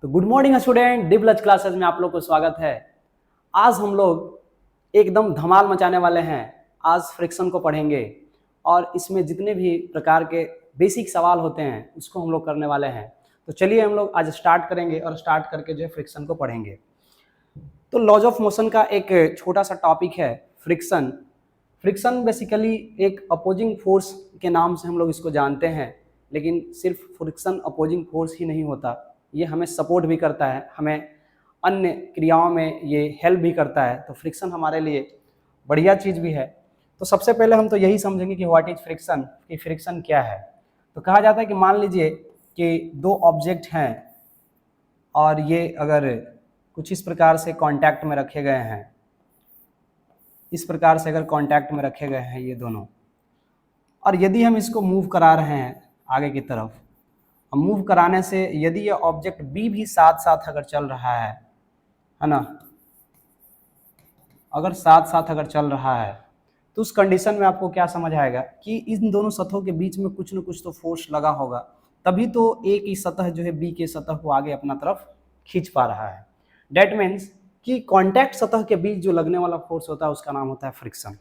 तो good morning student, डिबलज classes में आप लोग को स्वागत है। आज हम लोग एकदम धमाल मचाने वाले हैं। आज फ्रिक्शन को पढ़ेंगे और इसमें जितने भी प्रकार के बेसिक सवाल होते हैं उसको हम लोग करने वाले हैं। तो चलिए हम लोग आज स्टार्ट करेंगे और स्टार्ट करके जो है फ्रिक्शन को पढ़ेंगे। तो लॉज ऑफ मोशन का एक छोटा सा टॉपिक है फ्रिक्शन। फ्रिक्शन बेसिकली एक अपोजिंग फोर्स के नाम से हम लोग इसको जानते हैं, लेकिन सिर्फ फ्रिक्शन अपोजिंग फोर्स ही नहीं होता, ये हमें सपोर्ट भी करता है, हमें अन्य क्रियाओं में ये हेल्प भी करता है। तो फ्रिक्शन हमारे लिए बढ़िया चीज़ भी है। तो सबसे पहले हम तो यही समझेंगे कि व्हाट इज फ्रिक्शन, कि फ्रिक्शन क्या है। तो कहा जाता है कि मान लीजिए कि दो ऑब्जेक्ट हैं और ये अगर कुछ इस प्रकार से कांटेक्ट में रखे गए हैं, इस प्रकार से अगर कांटेक्ट में रखे गए हैं ये दोनों, और यदि हम इसको मूव करा रहे हैं आगे की तरफ, मूव कराने से यदि ये ऑब्जेक्ट बी भी साथ साथ अगर चल रहा है ना, अगर साथ साथ अगर चल रहा है तो उस कंडीशन में आपको क्या समझ आएगा कि इन दोनों सतहों के बीच में कुछ न कुछ तो फोर्स लगा होगा, तभी तो एक ही सतह जो है बी के सतह को आगे अपना तरफ खींच पा रहा है। डेट मीन्स कि कॉन्टैक्ट सतह के बीच जो लगने वाला फोर्स होता है उसका नाम होता है फ्रिक्शन।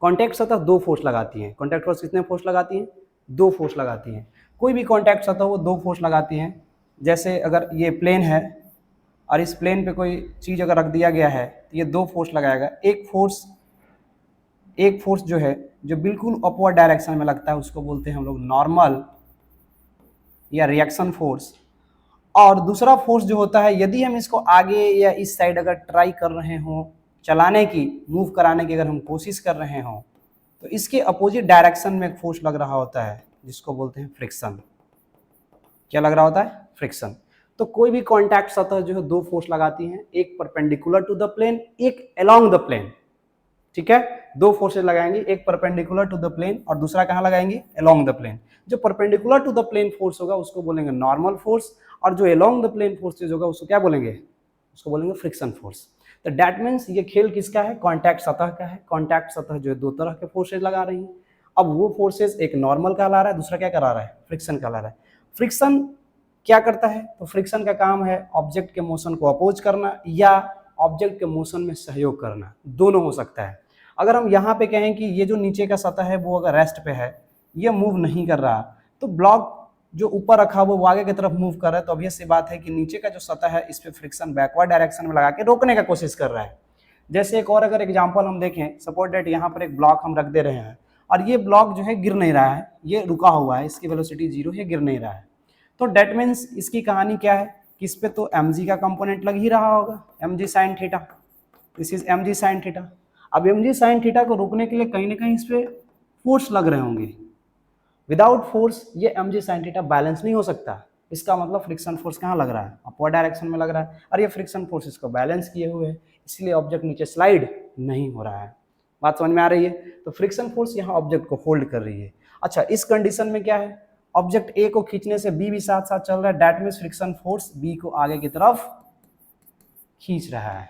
कॉन्टैक्ट सतह दो फोर्स लगाती है। कॉन्टैक्ट फोर्स कितने फोर्स लगाती है? दो फोर्स लगाती है। कोई भी कॉन्टैक्ट सतह वो दो फोर्स लगाती है। जैसे अगर ये प्लेन है और इस प्लेन पे कोई चीज़ अगर रख दिया गया है तो ये दो फोर्स लगाएगा। एक फोर्स जो है जो बिल्कुल अपवर्ड डायरेक्शन में लगता है उसको बोलते हैं हम लोग नॉर्मल या रिएक्शन फोर्स। और दूसरा फोर्स जो होता है, यदि हम इसको आगे या इस साइड अगर ट्राई कर रहे हों चलाने की, मूव कराने की अगर हम कोशिश कर रहे हों, तो इसके अपोजिट डायरेक्शन में एक फोर्स लग रहा होता है जिसको बोलते हैं फ्रिक्शन। क्या लग रहा होता है? फ्रिक्शन। तो कोई भी कॉन्टैक्ट सतह जो है दो फोर्स लगाती हैं, एक परपेंडिकुलर टू द प्लेन, एक अलोंग द प्लेन। ठीक है, दो फोर्सेस लगाएंगे, एक परपेंडिकुलर टू द प्लेन और दूसरा कहाँ लगाएंगे? Along the plane. जो perpendicular to the plane force होगा उसको बोलेंगे नॉर्मल फोर्स, और जो अलोंग द प्लेन फोर्सेज होगा उसको क्या बोलेंगे? उसको बोलेंगे फ्रिक्शन फोर्स। तो दैट मीन्स ये खेल किसका है? कॉन्टैक्ट सतह का है। कॉन्टैक्ट सतह जो है दो तरह के फोर्सेज लगा रही है। अब वो फोर्सेज एक नॉर्मल कहला रहा है, दूसरा क्या करा रहा है? फ्रिक्शन कहला रहा है। फ्रिक्शन क्या करता है? तो फ्रिक्शन का काम है ऑब्जेक्ट के मोशन को अपोज करना या ऑब्जेक्ट के मोशन में सहयोग करना, दोनों हो सकता है। अगर हम यहाँ पे कहें कि ये जो नीचे का सतह है वो अगर रेस्ट पे है, ये मूव नहीं कर रहा, तो ब्लॉक जो ऊपर रखा वो आगे की तरफ मूव कर रहा है, तो ऑब्वियस सी बात है कि नीचे का जो सतह है इस पे फ्रिक्शन बैकवर्ड डायरेक्शन में लगा के रोकने का कोशिश कर रहा है। जैसे एक और अगर एग्जांपल हम देखें, सपोज दैट यहाँ पर एक ब्लॉक हम रख दे रहे हैं और ये ब्लॉक जो है गिर नहीं रहा है, ये रुका हुआ है, इसकी वेलोसिटी 0 है, गिर नहीं रहा है। तो डेट मीन्स इसकी कहानी क्या है कि इस पे तो mg का कंपोनेंट लग ही रहा होगा, mg sin theta, this is mg sin theta. अब mg sin थीटा को रोकने के लिए कहीं ना कहीं इस पे फोर्स लग रहे होंगे। विदाउट फोर्स ये mg sin थीटा बैलेंस नहीं हो सकता। इसका मतलब फ्रिक्शन फोर्स कहाँ लग रहा है? अपवर्ड डायरेक्शन में लग रहा है, और ये फ्रिक्शन फोर्स इसको बैलेंस किए हुए है, इसलिए ऑब्जेक्ट नीचे स्लाइड नहीं हो रहा है। बात समझ में आ रही है? तो फ्रिक्शन फोर्स यहाँ ऑब्जेक्ट को होल्ड कर रही है। अच्छा, इस कंडीशन में क्या है? ऑब्जेक्ट ए को खींचने से बी भी साथ साथ चल रहा है, that means friction force B को आगे की तरफ खींच रहा है।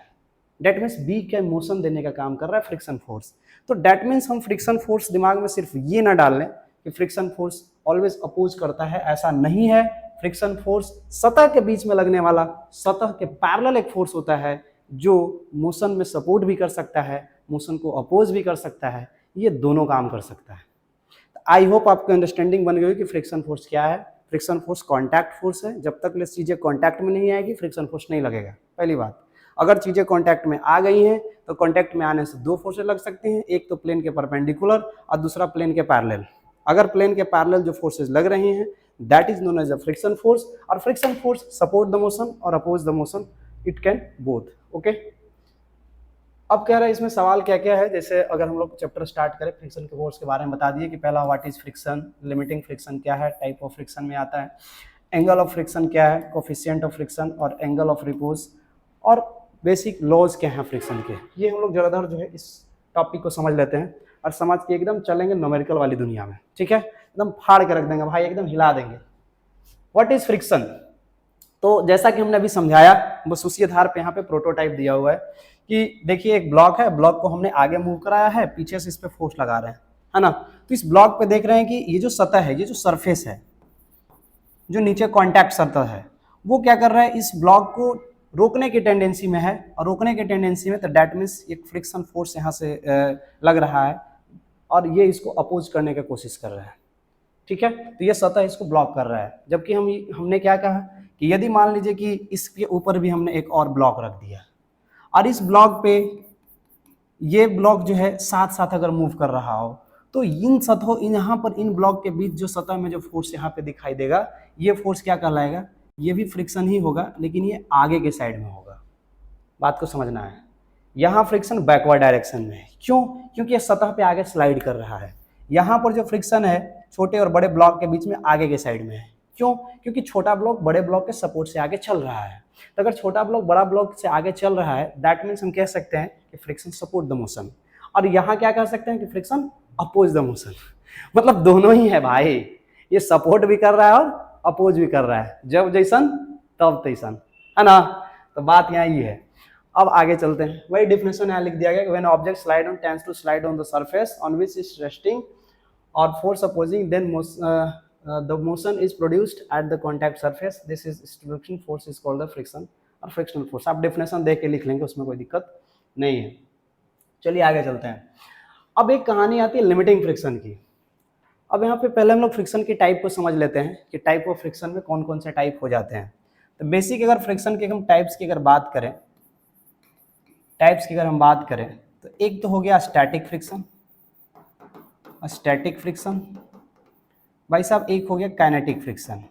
दैट मीन्स बी के मोशन देने का काम कर रहा है फ्रिक्शन फोर्स। तो दैट मीन्स हम फ्रिक्शन फोर्स दिमाग में सिर्फ ये ना डाल लें कि फ्रिक्शन फोर्स ऑलवेज अपोज करता है, ऐसा नहीं है। फ्रिक्शन फोर्स सतह के बीच में लगने वाला, सतह के पैरेलल एक फोर्स होता है जो मोशन में सपोर्ट भी कर सकता है, मोशन को अपोज भी कर सकता है, ये दोनों काम कर सकता है। आई होप आपको अंडरस्टैंडिंग बन गई कि फ्रिक्शन फोर्स क्या है। फ्रिक्शन फोर्स कॉन्टैक्ट फोर्स है, जब तक चीजें कॉन्टैक्ट में नहीं आएगी फ्रिक्शन फोर्स नहीं लगेगा। पहली बात, अगर चीजें कॉन्टैक्ट में आ गई हैं तो कॉन्टैक्ट में आने से दो फोर्सेस लग सकते हैं, एक तो प्लेन के परपेंडिकुलर और दूसरा प्लेन के पैरेलल। अगर प्लेन के पैरेलल जो फोर्सेस लग रहे हैं that is known as a friction force, और friction force support the motion और oppose the motion, it can both. Okay, अब कह रहा है इसमें सवाल क्या क्या है। जैसे अगर हम लोग चैप्टर स्टार्ट करें, फ्रिक्शन के फोर्स के बारे में बता दिए कि पहला what is friction, limiting friction क्या है, टाइप ऑफ फ्रिक्शन में आता है, एंगल ऑफ फ्रिक्शन क्या है, कोफिशिएंट ऑफ फ्रिक्शन और एंगल ऑफ रिपोज, और बेसिक लॉज क्या हैं फ्रिक्शन के। ये हम लोग ज़्यादातर जो है इस टॉपिक को समझ लेते हैं और समझ के एकदम चलेंगे न्यूमेरिकल वाली दुनिया में। ठीक है, एकदम फाड़ के रख देंगे भाई, एकदम हिला देंगे। What is friction? तो जैसा कि हमने अभी समझाया, बस उसी आधार पे यहाँ पे प्रोटोटाइप दिया हुआ है कि देखिए एक ब्लॉक है, ब्लॉक को हमने आगे मूव कराया है, पीछे से इस पे फोर्स लगा रहे हैं, है ना। तो इस ब्लॉक पे देख रहे हैं कि ये जो सतह है, ये जो सरफेस है, जो नीचे कॉन्टैक्ट सतह है, वो क्या कर रहा है, इस ब्लॉक को रोकने की टेंडेंसी में है, और रोकने की टेंडेंसी में तो डैट मीन्स एक फ्रिक्शन फोर्स यहाँ से लग रहा है और ये इसको अपोज करने की कोशिश कर रहा है। ठीक है, तो ये सतह इसको ब्लॉक कर रहा है। जबकि हमने क्या कहा कि यदि मान लीजिए कि इसके ऊपर भी हमने एक और ब्लॉक रख दिया और इस ब्लॉक पे ये ब्लॉक जो है साथ साथ अगर मूव कर रहा हो, तो इन सतहों यहाँ पर इन ब्लॉक के बीच जो सतह में जो फोर्स यहाँ पे दिखाई देगा, ये फोर्स क्या कहलाएगा, ये भी फ्रिक्शन ही होगा, लेकिन ये आगे के साइड में होगा। बात को समझना है, यहाँ फ्रिक्शन बैकवर्ड डायरेक्शन में है। क्यों? क्योंकि ये सतह पे आगे स्लाइड कर रहा है। यहाँ पर जो फ्रिक्शन है छोटे और बड़े ब्लॉक के बीच में आगे के साइड में है। क्यों? क्योंकि छोटा ब्लॉक बड़े ब्लॉक के सपोर्ट से आगे चल रहा है। तो अगर छोटा ब्लॉक बड़ा ब्लॉक से आगे चल रहा है, दैट मीन्स हम कह सकते हैं कि फ्रिक्शन सपोर्ट द मोशन, और यहाँ क्या कह सकते हैं कि फ्रिक्शन अपोज द मोशन। मतलब दोनों ही है भाई, ये सपोर्ट भी कर रहा है और अपोज भी कर रहा है, जब जैसन तब तैसन, है ना। तो बात यहाँ ये है। अब आगे चलते हैं, वही डिफिनेशन यहाँ लिख दिया गया, when object slide on tends to slide on the surface on which is resting और force opposing, then the motion is produced at the contact surface. This is friction force is called the friction और frictional force। आप definition देख के लिख लेंगे, उसमें कोई दिक्कत नहीं है। चलिए आगे चलते हैं। अब एक कहानी आती है लिमिटिंग फ्रिक्शन की। अब यहाँ पे पहले हम लोग फ्रिक्शन की टाइप को समझ लेते हैं कि टाइप ऑफ फ्रिक्शन में कौन कौन से टाइप हो जाते हैं। तो बेसिक अगर फ्रिक्शन के हम टाइप्स की अगर बात करें, तो एक तो हो गया स्टैटिक फ्रिक्शन, स्टैटिक फ्रिक्शन भाई साहब, एक हो गया काइनेटिक फ्रिक्शन,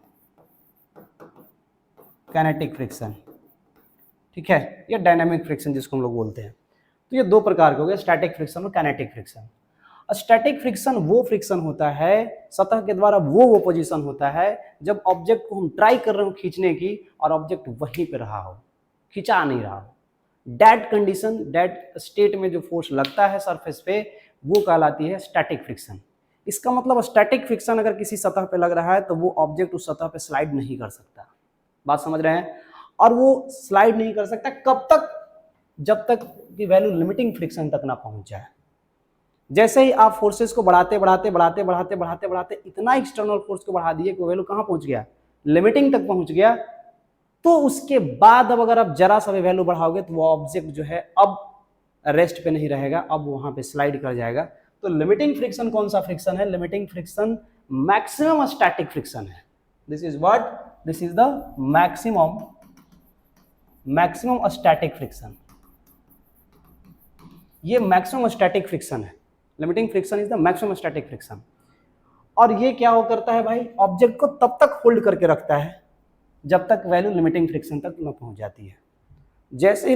ठीक है, या डायनामिक फ्रिक्शन जिसको हम लोग बोलते हैं। तो ये दो प्रकार के हो गए, स्टैटिक फ्रिक्शन और काइनेटिक फ्रिक्शन। स्टैटिक फ्रिक्शन वो फ्रिक्शन होता है, सतह के द्वारा वो पोजीशन होता है जब ऑब्जेक्ट को हम ट्राई कर रहे हो खींचने की और ऑब्जेक्ट वहीं पे रहा हो, खिंचा नहीं रहा हो। दैट कंडीशन, दैट स्टेट में जो फोर्स लगता है सरफेस पे, वो कहलाती है स्टैटिक फ्रिक्शन। इसका मतलब स्टैटिक फ्रिक्शन अगर किसी सतह पे लग रहा है तो वो ऑब्जेक्ट उस सतह पे स्लाइड नहीं कर सकता। बात समझ रहे हैं? और वो स्लाइड नहीं कर सकता कब तक? जब तक की वैल्यू लिमिटिंग फ्रिक्शन तक ना पहुंच जाए। जैसे ही आप फोर्सेस को बढ़ाते इतना एक्सटर्नल फोर्स को बढ़ा दिए कि वैल्यू कहां पहुंच गया, लिमिटिंग तक पहुंच गया, तो उसके बाद अब अगर आप जरा सा भी वैल्यू बढ़ाओगे तो वो ऑब्जेक्ट जो है अब रेस्ट पे नहीं रहेगा, अब वहां पे स्लाइड कर जाएगा। तो लिमिटिंग फ्रिक्शन कौन सा फ्रिक्शन है? Limiting friction maximum static friction है। This is what, this is the maximum static friction. ये मैक्सिमम स्टैटिक फ्रिक्शन है। Limiting friction is the maximum static friction. और ये क्या हो करता है भाई, ऑब्जेक्ट को तब तक होल्ड करके रखता है जब तक वैल्यू लिमिटिंग फ्रिक्शन तक न पहुंच जाती है। जैसे ही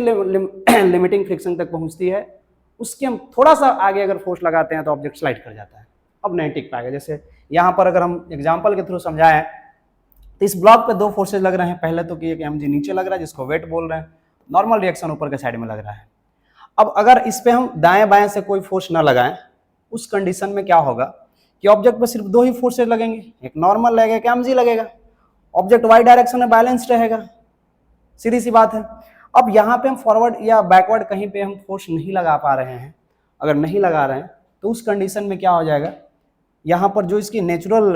लिमिटिंग फ्रिक्शन तक पहुंचती है, उसके हम थोड़ा सा आगे अगर फोर्स लगाते हैं तो ऑब्जेक्ट स्लाइड कर जाता है, अब नहीं टिक पाएगा। जैसे यहाँ पर अगर हम एग्जांपल के थ्रू समझाएं तो इस ब्लॉक पे दो फोर्सेज लग रहे हैं। पहले तो कि एक mg नीचे लग रहा है जिसको वेट बोल रहे हैं, नॉर्मल रिएक्शन ऊपर के साइड में लग रहा है। अब अगर इस पे हम दाएं बाएं से कोई फोर्स न लगाएं, उस कंडीशन में क्या होगा कि ऑब्जेक्ट पे सिर्फ दो ही फोर्सेज लगेंगे, एक नॉर्मल लगेगा, एक mg लगेगा। ऑब्जेक्ट वाई डायरेक्शन में बैलेंस्ड रहेगा, सीधी सी बात है। अब यहाँ पे हम फॉरवर्ड या बैकवर्ड कहीं पे हम फोर्स नहीं लगा पा रहे हैं, अगर नहीं लगा रहे हैं तो उस कंडीशन में क्या हो जाएगा, यहाँ पर जो इसकी नेचुरल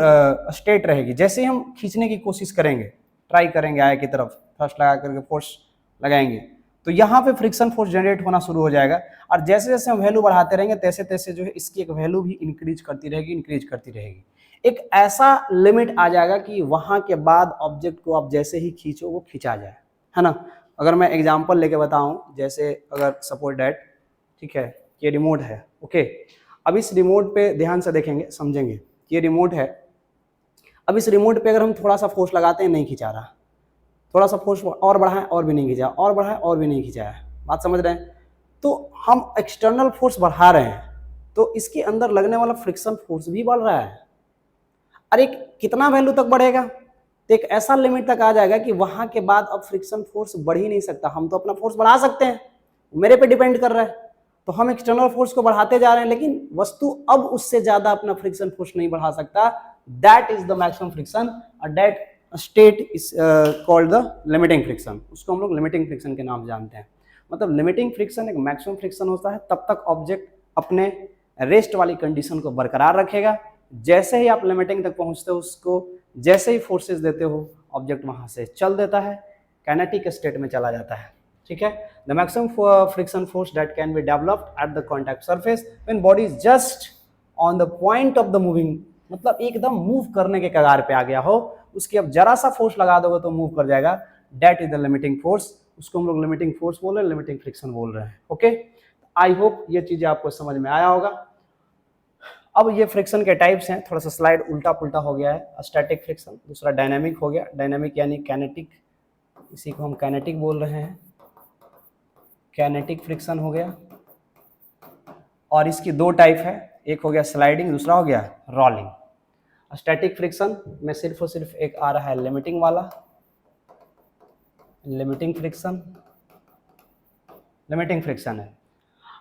स्टेट रहेगी, जैसे ही हम खींचने की कोशिश करेंगे, ट्राई करेंगे आगे की तरफ, थ्रस्ट लगा करके फोर्स लगाएंगे, तो यहाँ पे फ्रिक्शन फोर्स जनरेट होना शुरू हो जाएगा। और जैसे जैसे हम वैल्यू बढ़ाते रहेंगे तैसे तैसे जो है इसकी एक वैल्यू भी इंक्रीज करती रहेगी। एक ऐसा लिमिट आ जाएगा कि वहाँ के बाद ऑब्जेक्ट को आप जैसे ही खींचो वो खिंचा जाए, है ना। अगर मैं एग्जाम्पल लेके बताऊं, जैसे अगर सपोज डैट, ठीक है, ये रिमोट है, ओके। अब इस रिमोट पे ध्यान से देखेंगे, समझेंगे, ये रिमोट है। अब इस रिमोट पे अगर हम थोड़ा सा फोर्स लगाते हैं, नहीं खिंचा रहा, थोड़ा सा फोर्स और बढ़ाएं और भी नहीं खिंचा, और बढ़ाएं और भी नहीं खिंचा है। बात समझ रहे हैं? तो हम एक्सटर्नल फोर्स बढ़ा रहे हैं तो इसके अंदर लगने वाला फ्रिक्शन फोर्स भी बढ़ रहा है। अरे कितना वैल्यू तक बढ़ेगा? तो एक ऐसा लिमिट तक आ जाएगा कि वहां के बाद अब फ्रिक्शन फोर्स बढ़ ही नहीं सकता। हम तो अपना फोर्स बढ़ा सकते हैं, मेरे पे डिपेंड कर रहा है, तो हम एक्सटर्नल फोर्स को बढ़ाते जा रहे हैं, लेकिन वस्तु अब उससे ज्यादा अपना फ्रिक्शन फोर्स नहीं बढ़ा सकता। That is the maximum friction और that state is called the limiting friction. उसको हम लोग लिमिटिंग फ्रिक्शन के नाम जानते हैं। मतलब लिमिटिंग फ्रिक्शन एक मैक्सिमम फ्रिक्शन होता है, तब तक ऑब्जेक्ट अपने रेस्ट वाली कंडीशन को बरकरार रखेगा। जैसे ही आप लिमिटिंग तक पहुंचते हो, उसको जैसे ही फोर्सेस देते हो, ऑब्जेक्ट वहाँ से चल देता है, काइनेटिक स्टेट में चला जाता है। ठीक है, the maximum friction force that can be developed at the contact surface when body is just on the point of the moving, मतलब एकदम मूव करने के कगार पे आ गया हो, उसकी अब जरा सा फोर्स लगा दोगे तो मूव कर जाएगा, that is the limiting force. उसको हम लोग लिमिटिंग फोर्स बोल रहे हैं, लिमिटिंग फ्रिक्शन बोल रहे हैं। ओके, आई होप ये चीजें आपको समझ में आया होगा। अब ये फ्रिक्शन के टाइप्स हैं, थोड़ा सा स्लाइड उल्टा पुल्टा हो गया है। स्टैटिक फ्रिक्शन, दूसरा डायनामिक हो गया, डायनामिक यानी काइनेटिक, इसी को हम काइनेटिक बोल रहे हैं, काइनेटिक फ्रिक्शन हो गया। और इसकी दो टाइप है, एक हो गया स्लाइडिंग, दूसरा हो गया रोलिंग। स्टैटिक फ्रिक्शन में सिर्फ और सिर्फ एक आ रहा है लिमिटिंग वाला, लिमिटिंग फ्रिक्शन, लिमिटिंग फ्रिक्शन है।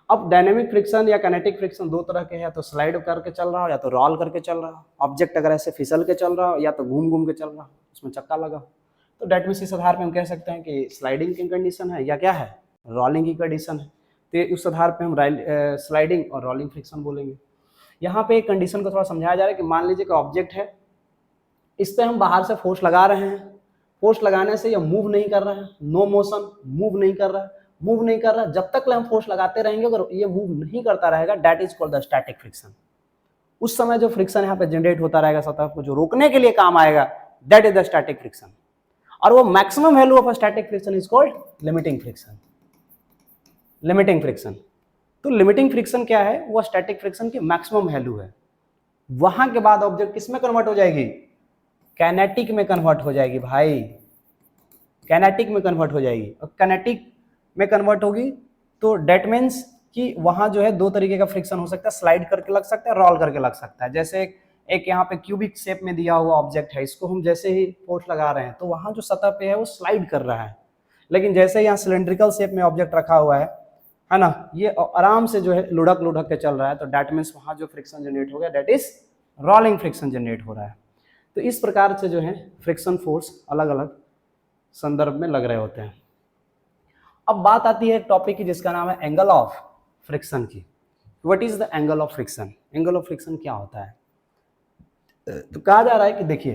अब डायनेमिक फ्रिक्शन या काइनेटिक फ्रिक्शन दो तरह के हैं, या तो स्लाइड करके चल रहा हो या तो रोल करके चल रहा हो। ऑब्जेक्ट अगर ऐसे फिसल के चल रहा हो या तो घूम घूम के चल रहा हो, उसमें चक्का लगा हो, तो डेट मीन्स इस आधार पे हम कह सकते हैं कि स्लाइडिंग की कंडीशन है या क्या है, रोलिंग की कंडीशन है। तो उस आधार पे हम स्लाइडिंग और रोलिंग फ्रिक्शन बोलेंगे। यहाँ पे एक कंडीशन को थोड़ा समझाया जा रहा है कि मान लीजिए कि ऑब्जेक्ट है, इस पर हम बाहर से फोर्स लगा रहे हैं, फोर्स लगाने से ये मूव नहीं कर रहा है, नो मोशन, मूव नहीं कर रहा है, मूव नहीं कर रहा, जब तक हम फोर्स लगाते रहेंगे अगर ये मूव नहीं करता रहेगा, that is called the static friction. उस समय जो फ्रिक्शन यहाँ पे जनरेट होता रहेगा सतह को जो रोकने के लिए काम आएगा, that is the static friction. और वो maximum value of static friction is called limiting friction. Limiting friction, तो लिमिटिंग फ्रिक्शन क्या है, वो स्टैटिक फ्रिक्शन की मैक्सिमम वैल्यू है। वहां के बाद ऑब्जेक्ट किस में कन्वर्ट हो जाएगी, काइनेटिक में कन्वर्ट हो जाएगी भाई, काइनेटिक में कन्वर्ट हो जाएगी। और काइनेटिक में कन्वर्ट होगी तो डेट मीन्स कि वहां जो है दो तरीके का फ्रिक्शन हो सकता है, स्लाइड करके लग सकता है, रोल करके लग सकता है। जैसे एक यहाँ पे क्यूबिक शेप में दिया हुआ ऑब्जेक्ट है, इसको हम जैसे ही फोर्स लगा रहे हैं तो वहां जो सतह पे है वो स्लाइड कर रहा है, लेकिन जैसे यहाँ सिलेंड्रिकल शेप में ऑब्जेक्ट रखा हुआ है ना, ये आराम से जो है लुढ़क लुढ़क के चल रहा है, तो डेट मीन्स वहां जो फ्रिक्शन जनरेट हो गया that is rolling friction generate हो रहा है। तो इस प्रकार से जो है फ्रिक्शन फोर्स अलग अलग संदर्भ में लग रहे होते हैं। अब बात आती है एक टॉपिक की जिसका नाम है एंगल ऑफ फ्रिक्शन की। What is the angle of friction, angle of friction क्या होता है। तो कहा जा रहा है कि देखिए,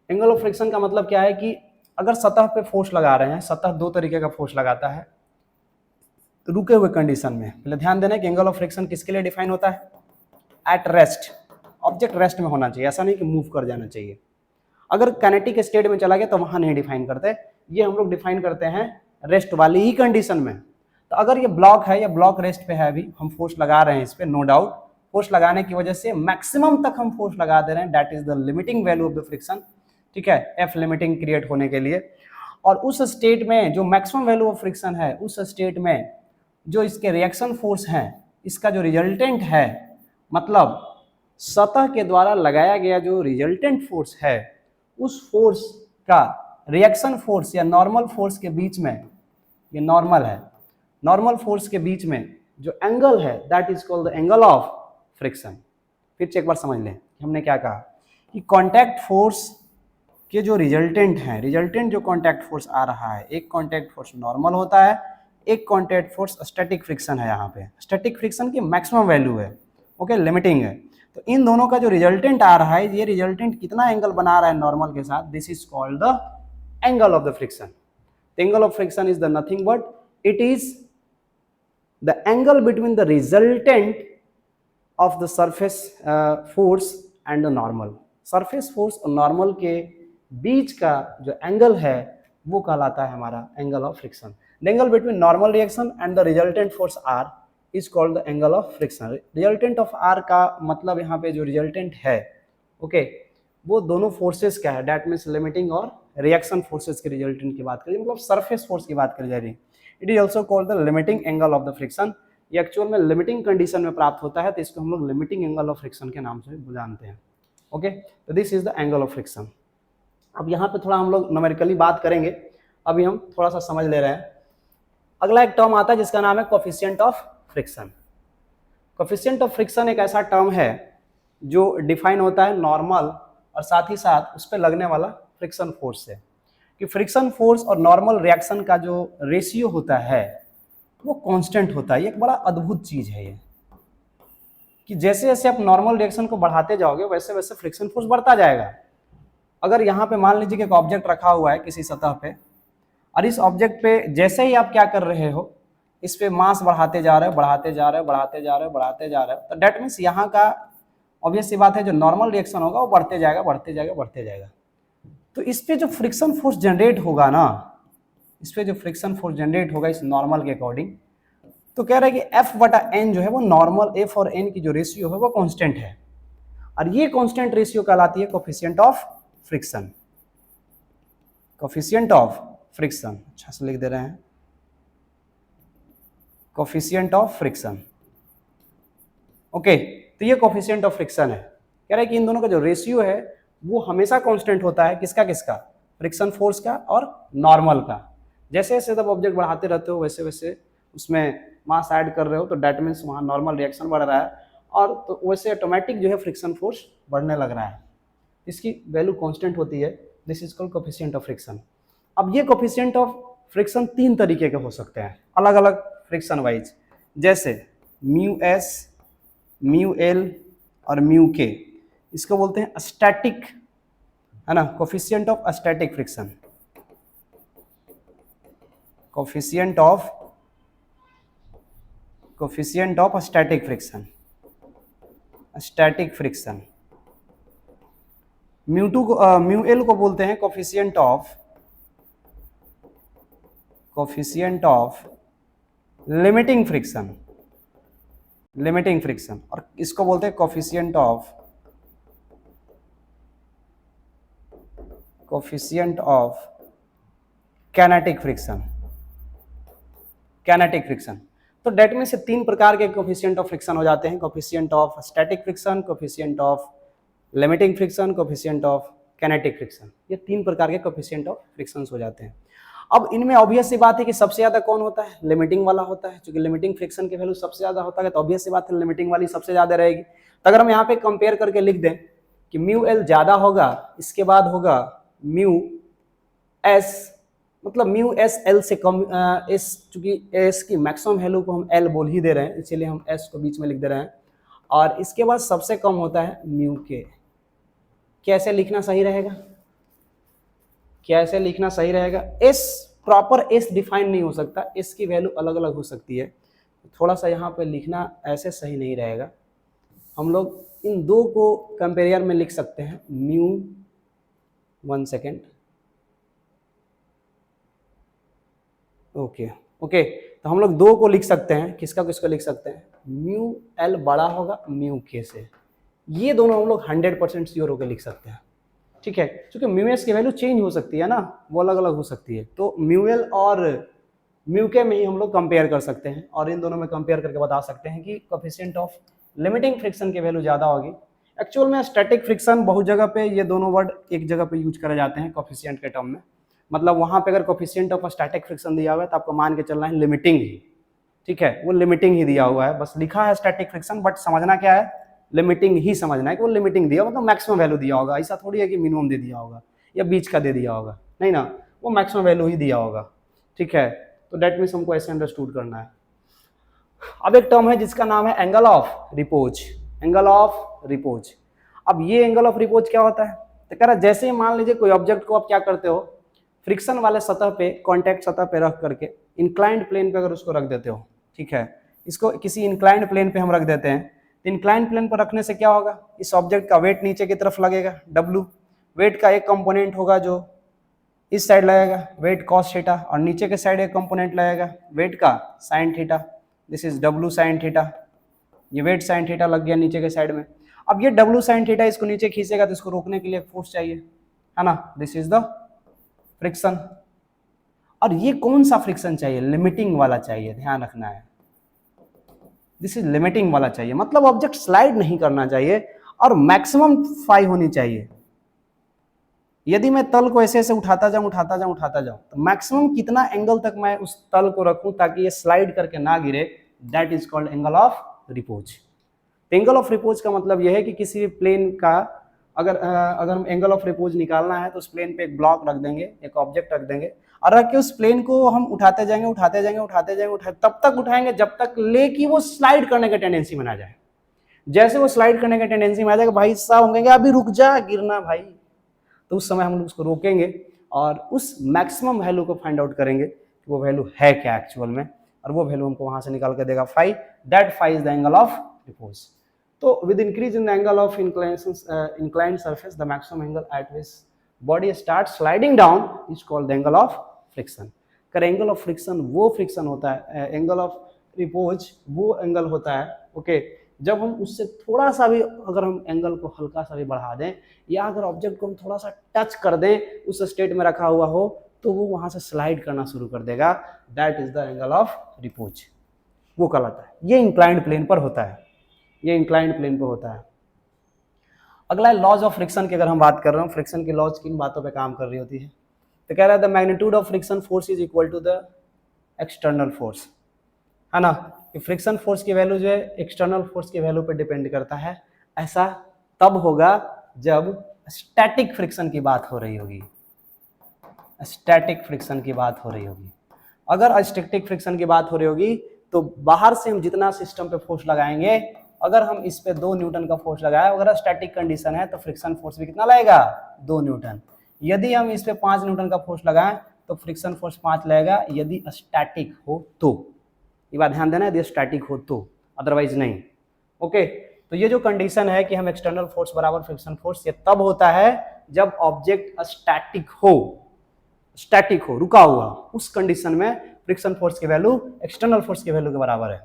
एंगल ऑफ फ्रिक्शन का मतलब क्या है कि अगर सतह पे फोर्स लगा रहे हैं, सतह दो तरीके का फोर्स लगाता है तो रुके हुए कंडीशन में, पहले ध्यान देना कि एंगल ऑफ फ्रिक्शन किसके लिए डिफाइन होता है, एट रेस्ट, ऑब्जेक्ट रेस्ट में होना चाहिए, ऐसा नहीं कि मूव कर जाना चाहिए। अगर काइनेटिक स्टेट में चला गया तो वहां नहीं डिफाइन करते, ये हम लोग डिफाइन करते हैं रेस्ट वाली ही कंडीशन में। तो अगर ये ब्लॉक है, ये ब्लॉक रेस्ट पे है, अभी हम फोर्स लगा रहे हैं इस पे, नो डाउट फोर्स लगाने की वजह से मैक्सिमम तक हम फोर्स लगा दे रहे हैं, that is the limiting value of the friction. ठीक है, एफ लिमिटिंग क्रिएट होने के लिए। और उस स्टेट में जो मैक्सिमम वैल्यू ऑफ फ्रिक्शन है, उस स्टेट में जो इसके रिएक्शन फोर्स है, इसका जो रिजल्टेंट है, मतलब सतह के द्वारा लगाया गया जो रिजल्टेंट फोर्स है, उस फोर्स का रिएक्शन फोर्स या नॉर्मल फोर्स के बीच में, ये नॉर्मल है, नॉर्मल फोर्स के बीच में जो एंगल है that is called the angle of friction. फिर से एक बार समझ लें हमने क्या कहा कि कांटेक्ट फोर्स के जो रिजल्टेंट हैं, रिजल्टेंट जो कांटेक्ट फोर्स आ रहा है, एक कांटेक्ट फोर्स नॉर्मल होता है, एक कांटेक्ट फोर्स स्टैटिक फ्रिक्शन है। यहाँ पे स्टैटिक फ्रिक्शन की मैक्सिमम वैल्यू है, ओके, लिमिटिंग है। तो इन दोनों का जो रिजल्टेंट आ रहा है, ये रिजल्टेंट कितना एंगल बना रहा है नॉर्मल के साथ, this is called the angle of the friction. Angle of friction is the nothing but it is the angle between the resultant of the surface force and the normal. Surface force और normal के बीच का जो angle है वो कहलाता है हमारा angle of friction. The angle between normal reaction and the resultant force R is called the angle of friction. Resultant of R का मतलब यहाँ पे जो रिजल्टेंट है, ओके, वो दोनों फोर्सेस क्या है, दैट मीन्स लिमिटिंग और रिएक्शन फोर्सेस के रिजल्टेंट की बात करें, मतलब सरफेस फोर्स की बात करी जा रही है। It is also called the limiting angle of the friction. ये एक्चुअल में लिमिटिंग कंडीशन में प्राप्त होता है, तो इसको हम लोग लिमिटिंग एंगल ऑफ फ्रिक्शन के नाम से जानते हैं। ओके, तो this is the angle of friction. अब यहाँ पे थोड़ा हम लोग न्यूमेरिकली बात करेंगे, अभी हम थोड़ा सा समझ ले रहे हैं। अगला एक टर्म आता है जिसका नाम है coefficient of friction. Coefficient of friction एक ऐसा टर्म है जो डिफाइन होता है नॉर्मल और साथ ही साथ उस पर लगने वाला फ्रिक्शन फोर्स से, कि फ्रिक्शन फोर्स और नॉर्मल रिएक्शन का जो रेशियो होता है वो कांस्टेंट होता है। ये एक बड़ा अद्भुत चीज है ये, कि जैसे जैसे आप नॉर्मल रिएक्शन को बढ़ाते जाओगे वैसे वैसे फ्रिक्शन फोर्स बढ़ता जाएगा। अगर यहाँ पे मान लीजिए कि एक ऑब्जेक्ट रखा हुआ है किसी सतह पे, और इस ऑब्जेक्ट पे जैसे ही आप क्या कर रहे हो, इस पे मास बढ़ाते जा रहे हो, बढ़ाते जा रहे हो, बढ़ाते जा रहे हो, बढ़ाते जा रहे हो, तो डेट मीन्स यहाँ का ऑब्वियस सी बात है जो नॉर्मल रिएक्शन होगा वो बढ़ते जाएगा, बढ़ते जाएगा, बढ़ते जाएगा। तो इस पे जो फ्रिक्शन फोर्स जनरेट होगा ना, इस पे जो फ्रिक्शन फोर्स जनरेट होगा इस नॉर्मल के अकॉर्डिंग, तो कह रहा है कि F बटा N जो है वो नॉर्मल F और N की जो रेशियो है वो कांस्टेंट है, और ये कांस्टेंट रेशियो कहलाती है coefficient of friction. Coefficient of friction, अच्छा से लिख दे रहे हैं, कोफिशिएंट ऑफ फ्रिक्शन। ओके, तो ये कोफिशिएंट ऑफ फ्रिक्शन है। कह रहा है कि इन दोनों का जो रेशियो है वो हमेशा कांस्टेंट होता है, किसका किसका, फ्रिक्शन फोर्स का और नॉर्मल का। जैसे जैसे जब ऑब्जेक्ट बढ़ाते रहते हो वैसे वैसे उसमें मास ऐड कर रहे हो, तो डेट मीन्स वहाँ नॉर्मल रिएक्शन बढ़ रहा है, और तो वैसे ऑटोमेटिक जो है फ्रिक्शन फोर्स बढ़ने लग रहा है, इसकी वैल्यू कांस्टेंट होती है। This is called coefficient of friction. अब ये कोफिशिएंट ऑफ फ्रिक्शन तीन तरीके के हो सकते हैं अलग अलग फ्रिक्शन वाइज, जैसे म्यू एस, म्यू एल और म्यू के। इसको बोलते हैं स्टैटिक, है ना, coefficient of static friction, coefficient of static friction, static friction. Mu two को म्यू एल को बोलते हैं coefficient of limiting friction, limiting friction, और इसको बोलते हैं coefficient of kinetic friction, kinetic friction. तो डेट में से तीन प्रकार के कोफिशिएंट ऑफ फ्रिक्शन हो जाते हैं, coefficient of static friction, coefficient of limiting friction, coefficient of kinetic friction. ये तीन प्रकार के कोफिशिएंट ऑफ फ्रिक्शंस हो जाते हैं। अब इनमें ऑब्वियस सी बात है कि सबसे ज्यादा कौन होता है, लिमिटिंग वाला होता है, क्योंकि लिमिटिंग फ्रिक्शन की वैल्यू सबसे ज्यादा होता है, तो ऑब्वियस सी बात है लिमिटिंग वाली सबसे ज्यादा रहेगी। तो अगर हम यहाँ पे कंपेयर करके लिख दें कि म्यू एल ज्यादा होगा, इसके बाद होगा म्यू एस, मतलब म्यू एस एल से कम, एस चूंकि एस की मैक्सिमम वैल्यू को हम एल बोल ही दे रहे हैं, इसलिए हम एस को बीच में लिख दे रहे हैं, और इसके बाद सबसे कम होता है म्यू के। कैसे लिखना सही रहेगा, कैसे लिखना सही रहेगा, एस प्रॉपर एस डिफाइन नहीं हो सकता, एस की वैल्यू अलग अलग हो सकती है, थोड़ा सा यहाँ पे लिखना ऐसे सही नहीं रहेगा। हम लोग इन दो को कंपेरियर में लिख सकते हैं, mu, one second, okay okay, तो हम लोग दो को लिख सकते हैं, किसका किसको लिख सकते हैं, म्यू एल बड़ा होगा म्यू के से, ये दोनों हम लोग 100% श्योर होकर लिख सकते हैं, ठीक है, क्योंकि म्यू एस की वैल्यू चेंज हो सकती है ना, वो अलग अलग हो सकती है, तो म्यू एल और म्यू के में ही हम लोग कंपेयर कर सकते हैं, और इन दोनों में कंपेयर करके बता सकते हैं कि कोफिशिएंट ऑफ लिमिटिंग फ्रिक्शन की वैल्यू ज़्यादा होगी। एक्चुअल में स्टैटिक फ्रिक्शन बहुत जगह पे ये दोनों वर्ड एक जगह पे यूज करे जाते हैं कोफिशिएंट के टर्म में, मतलब वहाँ पे अगर कोफिशिएंट ऑफ स्टैटिक फ्रिक्शन दिया हुआ है तो आपको मान के चलना है लिमिटिंग ही, ठीक है, वो लिमिटिंग ही दिया हुआ है, बस लिखा है स्टैटिक फ्रिक्शन, बट समझना क्या है, लिमिटिंग ही समझना है कि वो लिमिटिंग दिया, मतलब मैक्सिमम वैल्यू दिया होगा, ऐसा थोड़ी है कि मिनिमम दे दिया होगा या बीच का दे दिया होगा, नहीं ना, वो मैक्सिमम वैल्यू ही दिया होगा, ठीक है। तो डेट मीन्स हमको ऐसे अंडरस्टूड करना है। अब एक टर्म है जिसका नाम है angle of repose, angle of repose. अब ये एंगल ऑफ रिपोज क्या होता है, तो कह रहा जैसे ही मान लीजिए कोई ऑब्जेक्ट को आप क्या करते हो, फ्रिक्शन वाले सतह पे, कॉन्टैक्ट सतह पे रख करके इंक्लाइंड प्लेन पे अगर उसको रख देते हो, ठीक है, इसको किसी इंक्लाइंड प्लेन पे हम रख देते हैं, तो इंक्लाइंड प्लेन पर रखने से क्या होगा, इस ऑब्जेक्ट का वेट नीचे की तरफ लगेगा W, वेट का एक कंपोनेंट होगा जो इस साइड लगेगा, वेट कॉस थीटा, और नीचे के साइड एक कंपोनेंट लगेगा वेट का sine theta, this is W sine theta, ये वेट साइन थीटा लग गया नीचे के साइड में। अब ये W साइन थीटा इसको नीचे खींचेगा तो इसको रोकने के लिए फोर्स चाहिए, है ना, दिस इज द फ्रिक्शन। और ये कौन सा फ्रिक्शन चाहिए, लिमिटिंग वाला चाहिए, ध्यान रखना है, दिस इज लिमिटिंग वाला चाहिए, मतलब ऑब्जेक्ट स्लाइड नहीं करना चाहिए और मैक्सिमम फाई होनी चाहिए। यदि मैं तल को ऐसे ऐसे उठाता जाऊं तो मैक्सिमम कितना एंगल तक मैं उस तल को रखूं ताकि ये स्लाइड करके ना गिरे, that is called angle of repose. Angle of repose का मतलब यह है कि किसी भी प्लेन का अगर हम एंगल ऑफ रिपोज निकालना है तो उस प्लेन पे एक ब्लॉक रख देंगे, एक ऑब्जेक्ट रख देंगे, और रख के उस प्लेन को हम उठाते जाएंगे, तब तक उठाएंगे जब तक ले कि वो स्लाइड करने के टेंडेंसी में ना जाए। जैसे वो स्लाइड करने के टेंडेंसी में आ जाएगा, भाई साहब हम कहेंगे अभी रुक जा, गिरना भाई, तो उस समय हम लोग उसको रोकेंगे और उस मैक्सिमम वैल्यू को फाइंड आउट करेंगे कि वो वैल्यू है क्या एक्चुअल में, और वो वैल्यू हमको वहां से निकाल के देगा phi, that phi is the angle of repose. तो with increase in the angle of inclined surface the maximum angle at which body starts sliding down is called the angle of friction। कर angle of friction वो friction होता है, angle of repose वो angle होता है, okay, जब हम उससे थोड़ा सा भी अगर हम एंगल को हल्का सा भी बढ़ा दें या अगर ऑब्जेक्ट को हम थोड़ा सा टच कर दें उस स्टेट में रखा हुआ हो तो वो वहां से स्लाइड करना शुरू कर देगा, that is the angle of repose, वो कहलाता है। ये इंक्लाइंड प्लेन पर होता है, ये इंक्लाइंड प्लेन पर होता है। अगला है लॉज ऑफ फ्रिक्शन की। अगर हम बात कर रहे हैं फ्रिक्शन की लॉज किन बातों पे काम कर रही होती है, तो कह रहा है the magnitude of friction force is equal to the external force, है ना, कि फ्रिक्शन फोर्स की वैल्यू जो है एक्सटर्नल फोर्स की वैल्यू पे डिपेंड करता है। ऐसा तब होगा जब स्टैटिक फ्रिक्शन की बात हो रही होगी, स्टैटिक फ्रिक्शन की बात हो रही होगी। अगर स्टैटिक फ्रिक्शन की बात हो रही होगी तो बाहर से हम जितना सिस्टम पे फोर्स लगाएंगे, अगर हम इस पे 2 न्यूटन का फोर्स लगाए, अगर स्टैटिक कंडीशन है तो फ्रिक्शन फोर्स भी कितना लगेगा, 2 न्यूटन। यदि हम इस पे 5 न्यूटन का फोर्स लगाएं तो फ्रिक्शन फोर्स 5 लगेगा, यदि स्टैटिक हो तो। ये बात ध्यान देना, यदि स्टैटिक हो तो, अदरवाइज नहीं, ओके। तो ये जो कंडीशन है कि हम एक्सटर्नल फोर्स बराबर फ्रिक्शन फोर्स, ये तब होता है जब ऑब्जेक्ट स्टैटिक हो, रुका हुआ, उस कंडीशन में फ्रिक्शन फोर्स की वैल्यू एक्सटर्नल फोर्स की वैल्यू के बराबर है।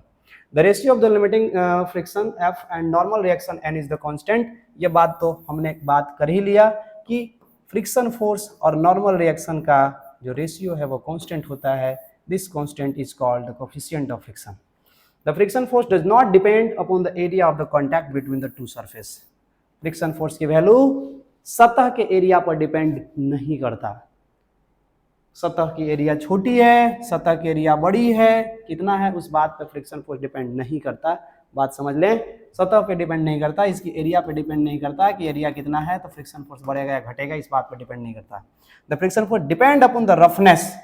The ratio of the limiting friction F and normal reaction N is the constant. ये बात तो हमने बात कर ही लिया कि फ्रिक्शन फोर्स और नॉर्मल रिएक्शन का जो रेशियो है वो कांस्टेंट होता है। This constant is called the coefficient of friction. The friction force does not depend upon the area of the contact between the two surface. Friction force की value सतह के area पर डिपेंड नहीं करता। सतह की एरिया छोटी है, सतह की एरिया बड़ी है, कितना है उस बात पे फ्रिक्शन फोर्स डिपेंड नहीं करता। बात समझ लें, सतह पे डिपेंड नहीं करता, इसकी एरिया पे डिपेंड नहीं करता कि एरिया कितना है तो फ्रिक्शन फोर्स बढ़ेगा या घटेगा, इस बात पे डिपेंड नहीं करता। The friction force depend upon the roughness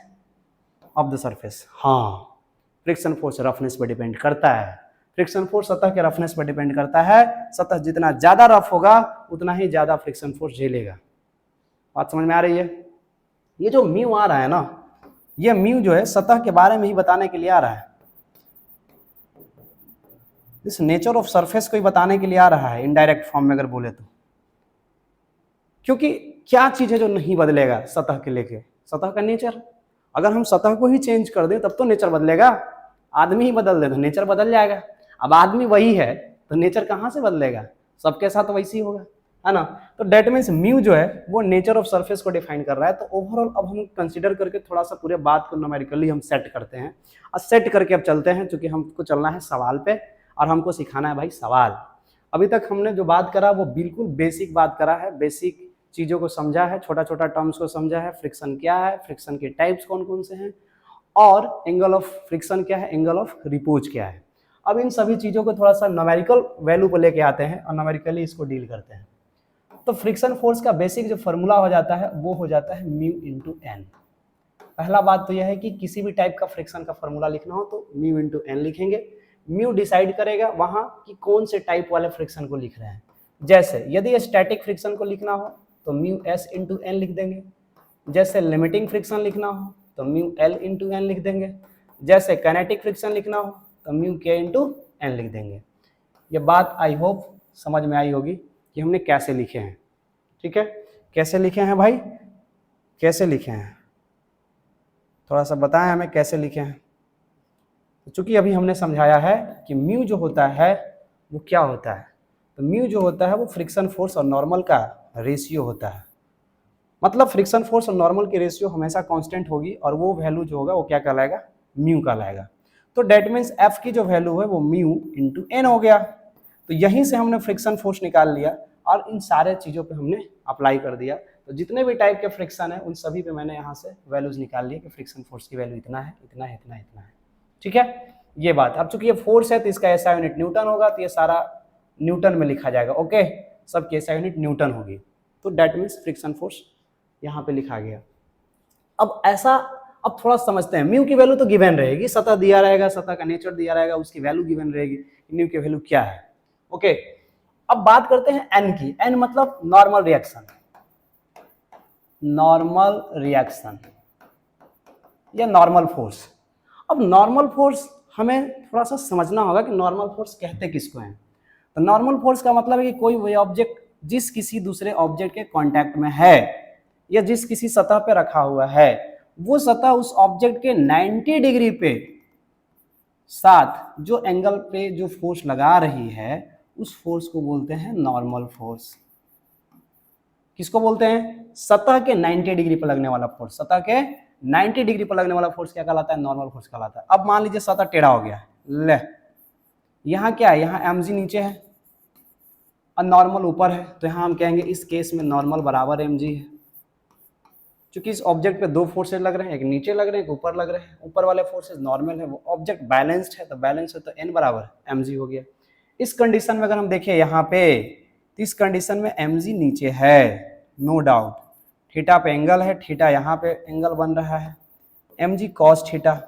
of the surface. हाँ, फ्रिक्शन फोर्स रफनेस पे डिपेंड करता है। फ्रिक्शन फोर्स सतह के रफनेस पर डिपेंड करता है। सतह जितना ज्यादा रफ होगा उतना ही ज्यादा फ्रिक्शन फोर्स झेलेगा। बात समझ में आ रही है? ये जो म्यू आ रहा है ना, ये म्यू जो है सतह के बारे में ही बताने के लिए आ रहा है, इस नेचर ऑफ सरफेस को ही बताने के लिए आ रहा है इनडायरेक्ट फॉर्म में अगर बोले तो। क्योंकि क्या चीज है जो नहीं बदलेगा सतह के लेके? सतह का नेचर। अगर हम सतह को ही चेंज कर दें तब तो नेचर बदलेगा। आदमी ही बदल दे तो नेचर बदल जाएगा। अब आदमी वही है तो नेचर कहाँ से बदलेगा? सबके साथ वैसे ही होगा, है ना। तो डेट मीन्स म्यू जो है वो नेचर ऑफ सरफेस को डिफाइन कर रहा है। तो ओवरऑल अब हम कंसीडर करके थोड़ा सा पूरे बात को न्यूमेरिकली हम सेट करते हैं और सेट करके अब चलते हैं, क्योंकि हमको चलना है सवाल पे और हमको सिखाना है भाई सवाल। अभी तक हमने जो बात करा वो बिल्कुल बेसिक बात करा है, बेसिक चीज़ों को समझा है, छोटा छोटा टर्म्स को समझा है। फ्रिक्शन क्या है, फ्रिक्शन के टाइप्स कौन कौन से हैं, और एंगल ऑफ फ्रिक्शन क्या है, एंगल ऑफ रिपोज क्या है। अब इन सभी चीज़ों को थोड़ा सा न्यूमेरिकल वैल्यू पर लेके आते हैं और न्यूमेरिकली इसको डील करते हैं। तो फ्रिक्शन फोर्स का बेसिक जो फॉर्मूला हो जाता है वो हो जाता है म्यू इंटू एन। पहला बात तो यह है कि किसी भी टाइप का फ्रिक्शन का फॉर्मूला लिखना हो तो म्यू इंटू एन लिखेंगे। म्यू डिसाइड करेगा वहां कि कौन से टाइप वाले फ्रिक्शन को लिख रहे हैं। जैसे यदि स्टैटिक फ्रिक्शन को लिखना हो तो म्यू एस इंटू एन लिख देंगे। जैसे लिमिटिंग फ्रिक्शन लिखना हो तो म्यू एल इंटू एन लिख देंगे। जैसे काइनेटिक फ्रिक्शन लिखना हो तो म्यू के इंटू एन लिख देंगे। ये बात आई होप समझ में आई होगी कि हमने कैसे लिखे हैं। ठीक है, कैसे लिखे हैं भाई, कैसे लिखे हैं, थोड़ा सा बताएं हमें कैसे लिखे हैं। तो चूंकि अभी हमने समझाया है कि म्यू जो होता है वो क्या होता है, तो म्यू जो होता है वो फ्रिक्शन फोर्स और नॉर्मल का रेशियो होता है। मतलब फ्रिक्शन फोर्स और नॉर्मल की रेशियो हमेशा कांस्टेंट होगी और वो वैल्यू जो होगा वो क्या कहलाएगा, म्यू कहलाएगा। तो डेट मीन्स एफ की जो वैल्यू है वो म्यू इंटू एन हो गया। तो यहीं से हमने फ्रिक्शन फोर्स निकाल लिया और इन सारे चीज़ों पे हमने अप्लाई कर दिया। तो जितने भी टाइप के फ्रिक्शन है उन सभी पे मैंने यहाँ से वैल्यूज निकाल लिए कि फ्रिक्शन फोर्स की वैल्यू इतना है, इतना है, इतना है, इतना है। ठीक है, ये बात। अब चूंकि ये फोर्स है तो इसका ऐसा यूनिट न्यूटन होगा, तो ये सारा न्यूटन में लिखा जाएगा। ओके, सबकी ऐसा यूनिट न्यूटन होगी। तो डेट मीन्स फ्रिक्शन फोर्स यहाँ पे लिखा गया। अब ऐसा, अब थोड़ा समझते हैं। म्यू की वैल्यू तो गिवन रहेगी, सतह दिया रहेगा, सतह का नेचर दिया रहेगा, उसकी वैल्यू गिवन रहेगी, म्यू की वैल्यू क्या है। ओके, अब बात करते हैं एन की। एन मतलब नॉर्मल रिएक्शन। नॉर्मल रिएक्शन या नॉर्मल फोर्स। अब नॉर्मल फोर्स हमें थोड़ा सा समझना होगा कि नॉर्मल फोर्स कहते किसको हैं। तो नॉर्मल फोर्स का मतलब है कि कोई वही ऑब्जेक्ट जिस किसी दूसरे ऑब्जेक्ट के कांटेक्ट में है या जिस किसी सतह पे रखा हुआ है, वो सतह उस ऑब्जेक्ट के 90 डिग्री पे साथ जो एंगल पे जो फोर्स लगा रही है उस फोर्स को बोलते हैं नॉर्मल फोर्स। किसको बोलते हैं? सतह के 90 डिग्री पर लगने वाला फोर्स। सतह के 90 डिग्री पर लगने वाला फोर्स क्या कहलाता है? नॉर्मल फोर्स कहलाता है। अब मान लीजिए सतह टेढ़ा हो गया, ले यहाँ क्या है, यहाँ mg नीचे है और नॉर्मल ऊपर है, तो यहाँ हम कहेंगे इस केस में नॉर्मल बराबर mg है। क्योंकि इस ऑब्जेक्ट पे दो फोर्सेज लग रहे हैं, एक नीचे लग रहे हैं, एक ऊपर लग रहे हैं। ऊपर वाले फोर्सेज नॉर्मल है, वो ऑब्जेक्ट बैलेंस्ड है, तो बैलेंस है तो n बराबर mg हो गया। इस कंडीशन में अगर हम देखें यहाँ पे, तो इस कंडीशन में mg नीचे है, नो डाउट। थीटा पे एंगल है, थीटा यहाँ पे एंगल बन रहा है, mg cos थीटा,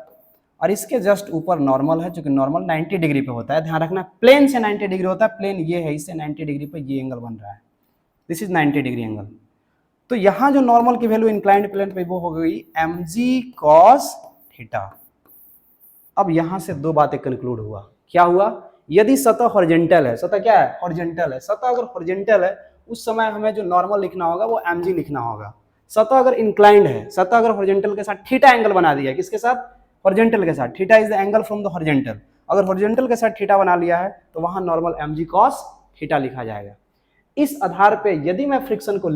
और इसके जस्ट ऊपर नॉर्मल है, क्योंकि नॉर्मल 90 डिग्री पे होता है। ध्यान रखना, प्लेन से 90 डिग्री होता है, प्लेन ये है, इससे 90 डिग्री पे ये एंगल बन रहा है, दिस इज 90 डिग्री एंगल। तो यहाँ जो नॉर्मल की वैल्यू इंक्लाइंड प्लेन पे वो हो गई mg cos थीटा। अब यहाँ से दो बातें कंक्लूड हुआ। क्या हुआ? यदि सतह हॉरिजॉन्टल है, सतह क्या है? हॉरिजॉन्टल है। सतह अगर हॉरिजॉन्टल है उस समय हमें जो नॉर्मल लिखना होगा वो mg लिखना होगा। सतह अगर इंक्लाइंड है, सतह अगर हॉरिजॉन्टल के साथ थीटा एंगल बना दिया, किसके साथ? हॉरिजॉन्टल के साथ। Theta is the angle from the horizontal. अगर हॉरिजॉन्टल के साथ थीटा बना लिया है तो वहां नॉर्मल mg cos थीटा लिखा जाएगा। इस आधार पे यदि मैं फ्रिक्शन को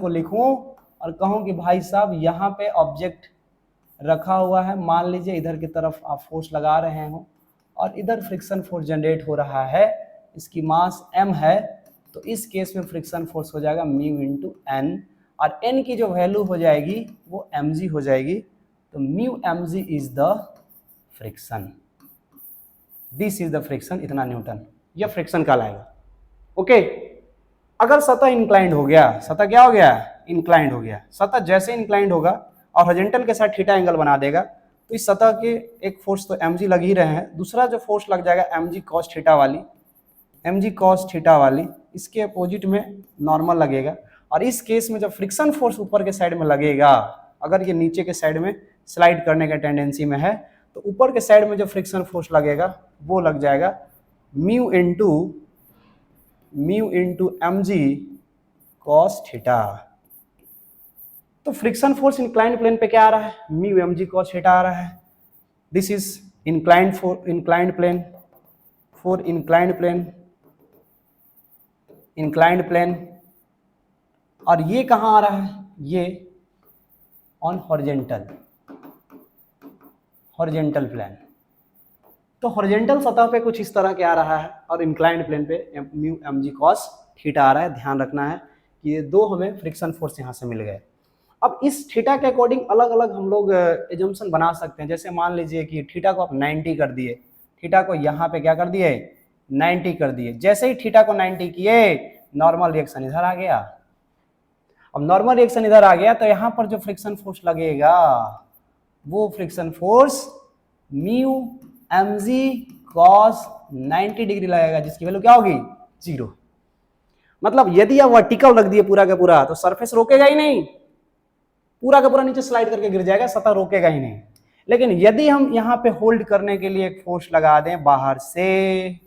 लिखूं, और कहूं कि भाई साहब यहाँ पे ऑब्जेक्ट रखा हुआ है, मान लीजिए इधर की तरफ आप फोर्स लगा रहे हो और इधर फ्रिक्शन फोर्स जनरेट हो रहा है, इसकी मास m है, तो इस केस में फ्रिक्शन फोर्स हो जाएगा म्यू इंटू n, और n की जो वैल्यू हो जाएगी वो mg हो जाएगी। तो mu mg is the friction, this is the friction, इतना न्यूटन, यह फ्रिक्शन कहलाएगा। ओके। अगर सतह इंक्लाइंड हो गया, सतह क्या हो गया? इंक्लाइंड हो गया। सतह जैसे इंक्लाइंड होगा और हॉरिजॉन्टल के साथ थीटा एंगल बना देगा, तो इस सतह के एक फोर्स तो mg लग ही रहे हैं, दूसरा जो फोर्स लग जाएगा mg cos थीटा वाली, इसके अपोजिट में नॉर्मल लगेगा। और इस केस में जब फ्रिक्शन फोर्स ऊपर के साइड में लगेगा, अगर ये नीचे के साइड में स्लाइड करने के टेंडेंसी में है, तो ऊपर के साइड में जो फ्रिक्शन फोर्स लगेगा वो लग जाएगा mu into mg cos theta. तो फ्रिक्शन फोर्स इंक्लाइंड प्लेन पे क्या आ रहा है? म्यू mg cos थीटा आ रहा है। दिस इज इंक्लाइंड प्लेन, और ये कहाँ आ रहा है? ये ऑन हॉरिजॉन्टल प्लेन। तो हॉरिजॉन्टल सतह पे कुछ इस तरह के आ रहा है और इंक्लाइंड प्लेन पे म्यू mg cos थीटा आ रहा है। ध्यान रखना है कि ये दो हमें फ्रिक्शन फोर्स यहाँ से मिल गए। अब इस थीटा के अकॉर्डिंग अलग अलग हम लोग एजम्पशन बना सकते हैं। जैसे मान लीजिए कि थीटा को आप 90 कर दिए, थीटा को यहाँ पे क्या कर दिए? 90 कर दिए। जैसे ही थीटा को 90 किए, नॉर्मल रिएक्शन इधर आ गया। अब नॉर्मल रिएक्शन इधर आ गया तो यहाँ पर जो फ्रिक्शन फोर्स लगेगा वो friction force mu mg cos 90 degree लगेगा, जिसकी वैल्यू क्या होगी? 0। मतलब यदि आप वर्टिकल रख दिए पूरा का पूरा, तो सरफेस रोकेगा ही नहीं, पूरा का पूरा नीचे स्लाइड करके गिर जाएगा, सतह रोकेगा ही नहीं। लेकिन यदि हम यहाँ पे होल्ड करने के लिए एक फोर्स लगा दें बाहर से,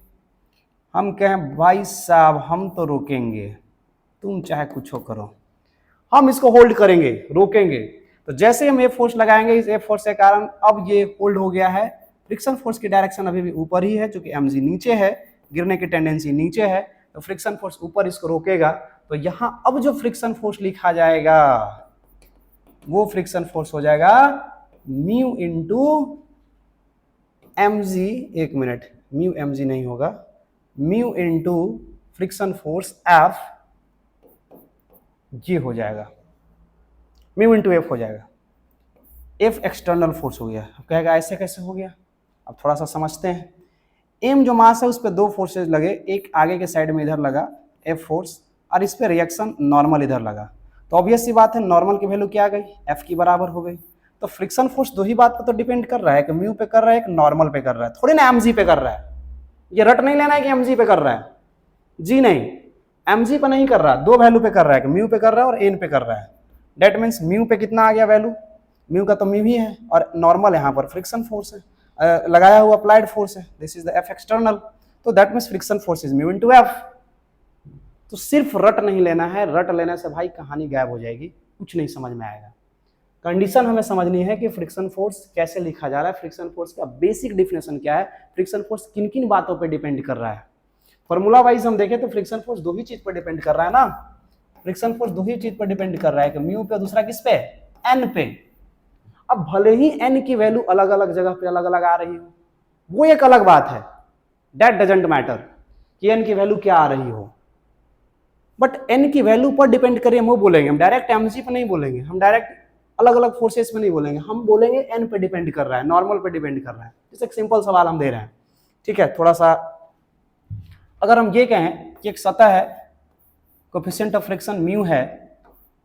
हम कहें भाई साहब हम तो रोकेंगे, तुम चाहे कुछ हो करो, हम इसको होल्ड करेंगे, रोकेंगे। तो जैसे हम F फोर्स लगाएंगे, इस F फोर्स के कारण अब ये होल्ड हो गया है। फ्रिक्शन फोर्स की डायरेक्शन अभी भी ऊपर ही है, क्योंकि mg नीचे है, गिरने की टेंडेंसी नीचे है, तो फ्रिक्शन फोर्स ऊपर इसको रोकेगा। तो यहाँ अब जो फ्रिक्शन फोर्स लिखा जाएगा वो फ्रिक्शन फोर्स हो जाएगा म्यू इंटू mg, एक मिनट, म्यू mg नहीं होगा, mu into friction force F, ये हो जाएगा म्यू इंटू F हो जाएगा। F एक्सटर्नल फोर्स हो गया। अब कहेगा ऐसे कैसे हो गया? अब थोड़ा सा समझते हैं। M जो मास है उस पर दो फोर्सेज लगे, एक आगे के साइड में इधर लगा F फोर्स, और इस पे रिएक्शन नॉर्मल इधर लगा, तो ऑब्वियस सी बात है नॉर्मल की वैल्यू क्या आ गई? F की बराबर हो गई। तो फ्रिक्शन फोर्स दो ही बात पर तो डिपेंड कर रहा है, कि म्यू पे कर रहा है, एक नॉर्मल पे कर रहा है, थोड़ी ना mg पे कर रहा है। ये रट नहीं लेना है कि mg पे कर रहा है, जी नहीं, mg पे नहीं कर रहा, दो वैल्यू पे कर रहा है, म्यू पे कर रहा है और एन पे कर रहा है। डेट मीन्स म्यू पे कितना आ गया वैल्यू, म्यू का तो म्यू ही है और नॉर्मल यहाँ पर फ्रिक्शन फोर्स है, लगाया हुआ अप्लाइड फोर्स है, this is the F external, तो that means friction force is mu into F. तो सिर्फ रट नहीं लेना है, रट लेने से भाई कहानी गायब हो जाएगी, कुछ नहीं समझ में आएगा। कंडीशन हमें समझनी है कि फ्रिक्शन फोर्स कैसे लिखा जा रहा है, फ्रिक्शन फोर्स का बेसिक डिफिनेशन क्या है, फ्रिक्शन फोर्स किन किन बातों पर डिपेंड कर रहा है। फॉर्मूला वाइज हम देखें तो फ्रिक्शन फोर्स दो ही चीज पर डिपेंड कर रहा है ना, फ्रिक्शन फोर्स दो ही चीज पर डिपेंड कर रहा है, कि म्यू पे, दूसरा किस पे, एन पे। अब भले ही एन की वैल्यू अलग अलग जगह पे अलग अलग आ रही हो, वो एक अलग बात है, दैट डजंट मैटर कि एन की वैल्यू क्या आ रही हो, बट एन की वैल्यू पर डिपेंड करिए वो बोलेंगे, हम डायरेक्ट एमजी पे नहीं बोलेंगे, हम डायरेक्ट अलग अलग फोर्सेस में नहीं बोलेंगे, हम बोलेंगे एन पे डिपेंड कर रहा है, नॉर्मल पे डिपेंड कर रहा है। जैसे एक सिंपल सवाल हम दे रहे हैं, ठीक है, थोड़ा सा अगर हम ये कहें कि एक सतह है, कोएफिशिएंट ऑफ फ्रिक्शन म्यू है,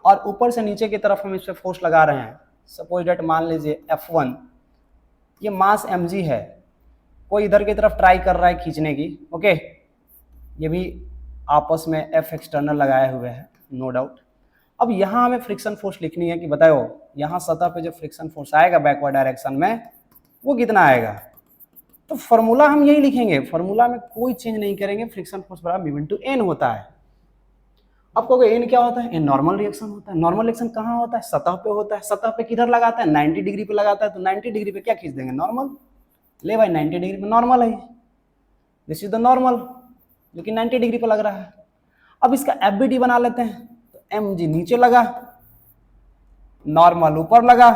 और ऊपर से नीचे की तरफ हम इस पे फोर्स लगा रहे हैं, सपोज डेट मान लीजिए F1, ये मास mg है, कोई इधर की तरफ ट्राई कर रहा है खींचने की, ओके, ये भी आपस में F एक्सटर्नल लगाए हुए हैं, नो डाउट। अब यहाँ हमें फ्रिक्शन फोर्स लिखनी है कि बताओ यहाँ सतह पे जो फ्रिक्शन फोर्स आएगा बैकवर्ड डायरेक्शन में वो कितना आएगा, तो फॉर्मूला हम यही लिखेंगे, फॉर्मूला में कोई चेंज नहीं करेंगे, फ्रिक्शन फोर्स बराबर म्यू इनटू एन होता है। अब कहोगे एन क्या होता है, एन नॉर्मल रिएक्शन होता है, नॉर्मल रिएक्शन कहाँ होता है, सतह पे होता है, सतह पे किधर लगाता है, 90 डिग्री पे लगाता है, तो 90 डिग्री पे क्या खींच देंगे, नॉर्मल, ले भाई 90 डिग्री पे नॉर्मल है, दिस इज द नॉर्मल, लेकिन 90 डिग्री पे लग रहा है। अब इसका एफबीडी बना लेते हैं, तो एमजी नीचे लगा, नॉर्मल ऊपर लगा,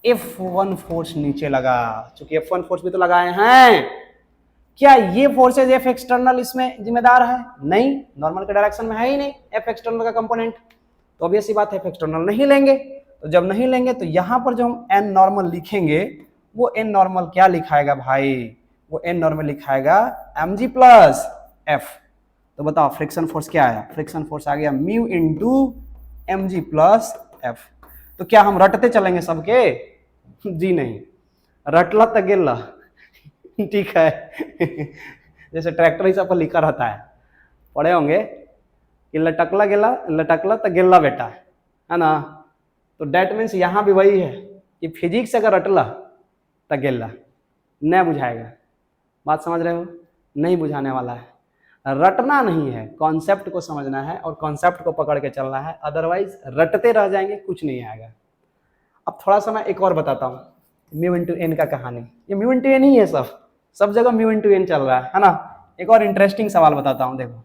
F1 फोर्स नीचे लगा, चूंकि F1 फोर्स भी तो लगाए हैं, क्या ये फोर्सेज F एक्सटर्नल इसमें जिम्मेदार है, नहीं, नॉर्मल के डायरेक्शन में है ही नहीं F एक्सटर्नल का कंपोनेंट, तो ऑब्वियस सी बात है F एक्सटर्नल नहीं लेंगे, तो जब नहीं लेंगे तो यहां पर जो हम N नॉर्मल लिखेंगे वो N नॉर्मल क्या लिखाएगा भाई, वो N नॉर्मल लिखाएगा mg प्लस F। तो बताओ फ्रिक्शन फोर्स क्या आया, फ्रिक्शन फोर्स आ गया mu into mg plus F। तो क्या हम रटते चलेंगे सबके, जी नहीं, रटला तक गिल्ला, ठीक है जैसे ट्रैक्टर ही सब पर लिखा रहता है, पढ़े होंगे कि लटकला गिल्ला, लटकला तक गिल्ला बेटा, है ना, तो डेट मीन्स यहाँ भी वही है कि फिजिक्स अगर रटला तक गिल्ला नहीं बुझाएगा, बात समझ रहे हो, नहीं बुझाने वाला है, रटना नहीं है, कॉन्सेप्ट को समझना है और कॉन्सेप्ट को पकड़ के चलना है, अदरवाइज रटते रह जाएंगे, कुछ नहीं आएगा। अब थोड़ा सा मैं एक और बताता हूँ म्यू इंटू एन का कहानी, ये म्यू इंटू एन ही है, सब जगह म्यू इंटू एन चल रहा है ना। एक और इंटरेस्टिंग सवाल बताता हूँ, देखो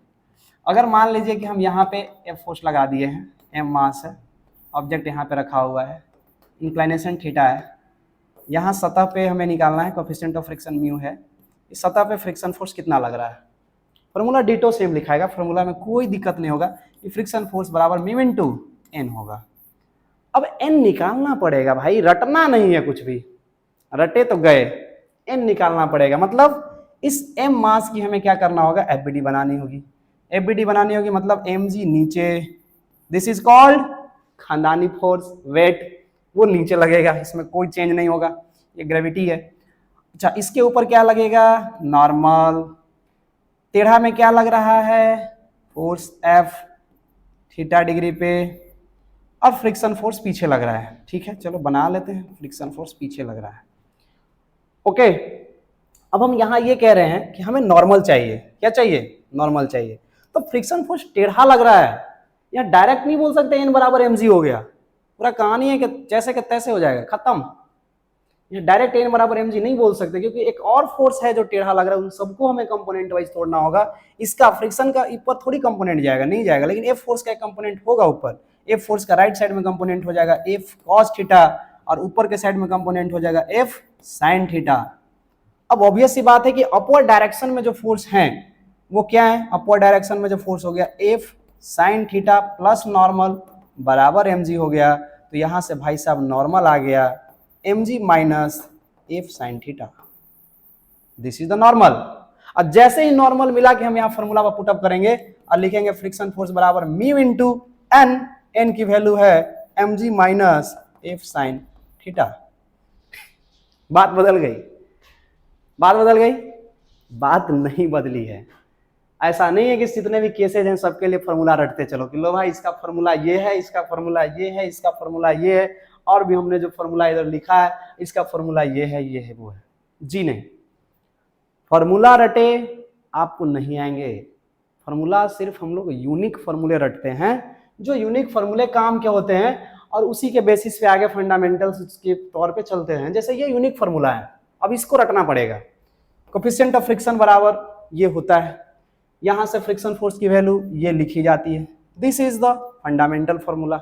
अगर मान लीजिए कि हम यहाँ पे एफ फोर्स लगा दिए हैं, एम मास है, ऑब्जेक्ट यहाँ पे रखा हुआ है, इंक्लाइनेशन थीटा है, यहाँ सतह पे हमें निकालना है कोएफिशिएंट ऑफ फ्रिक्शन म्यू है, इस सतह पे फ्रिक्शन फोर्स कितना लग रहा है, फॉर्मूला डिटो सेम लिखाएगा, फॉर्मूला में कोई दिक्कत नहीं होगा कि फ्रिक्शन फोर्स बराबर म्यू इनटू एन होगा। अब एन निकालना पड़ेगा भाई, रटना नहीं है कुछ भी, रटे तो गए, एन निकालना पड़ेगा, मतलब इस एम मास की हमें क्या करना होगा, एफबीडी बनानी होगी, एफबीडी बनानी होगी मतलब एमजी नीचे, दिस इज कॉल्ड खानदानी फोर्स, वेट वो नीचे लगेगा, इसमें कोई चेंज नहीं होगा, ये ग्रेविटी है। अच्छा इसके ऊपर क्या लगेगा, नॉर्मल, टेढ़ा में क्या लग रहा है, फोर्स एफ थीटा डिग्री पे, और फ्रिक्शन फोर्स पीछे लग रहा है, ठीक है चलो बना लेते हैं, फ्रिक्शन फोर्स पीछे लग रहा है, ओके। अब हम यहाँ ये कह रहे हैं कि हमें नॉर्मल चाहिए, क्या चाहिए, नॉर्मल चाहिए, तो फ्रिक्शन फोर्स टेढ़ा लग रहा है, या डायरेक्ट नहीं बोल सकते एन बराबर एमजी हो गया, पूरा कहानी है कि जैसे कि तैसे हो जाएगा, खत्म, ये डायरेक्ट एन बराबर एमजी नहीं बोल सकते, क्योंकि एक और फोर्स है जो टेढ़ा लग रहा है, उन सबको हमें कंपोनेंट वाइज तोड़ना होगा, इसका फ्रिक्शन का ऊपर थोड़ी कंपोनेंट जाएगा, नहीं जाएगा, लेकिन एफ फोर्स का एक कंपोनेंट होगा ऊपर, एफ फोर्स का राइट साइड में कंपोनेंट हो जाएगा एफ कॉस थीटा, और ऊपर के साइड में कंपोनेंट हो जाएगा एफ साइन थीटा। अब ऑब्वियस सी बात है कि अपवर्ड डायरेक्शन में जो फोर्स हैं वो क्या है, अपवर्ड डायरेक्शन में जो फोर्स हो गया F sine theta plus normal बराबर एमजी हो गया, तो यहां से भाई साहब नॉर्मल आ गया mg minus F sine theta, this is the normal. अब जैसे ही नॉर्मल मिला कि हम यहाँ फॉर्मूला पर पुटअप करेंगे और लिखेंगे फ्रिक्शन फोर्स बराबर म्यू इंटू एन, एन की वैल्यू है mg minus F sine theta. बात बदल गई, बात बदल गई, बात नहीं बदली है, ऐसा नहीं है कि जितने भी केसेज हैं सबके लिए फॉर्मूला रटते चलो कि लो भाई इसका फॉर्मूला ये है, इसका फॉर्मूला ये है, इसका फॉर्मूला ये है, और भी हमने जो फॉर्मूला इधर लिखा है इसका फॉर्मूला ये है, ये है, वो है। जी नहीं, फॉर्मूला रटे आपको नहीं आएंगे। फॉर्मूला सिर्फ हम लोग यूनिक फॉर्मूले रटते हैं, जो यूनिक फॉर्मूले काम के होते हैं और उसी के बेसिस पे आगे फंडामेंटल्स के तौर पे चलते हैं। जैसे ये यूनिक फॉर्मूला है, अब इसको रटना पड़ेगा। कोफिशिएंट ऑफ फ्रिक्शन बराबर ये होता है, यहां से फ्रिक्शन फोर्स की वैल्यू ये लिखी जाती है। This is the fundamental formula.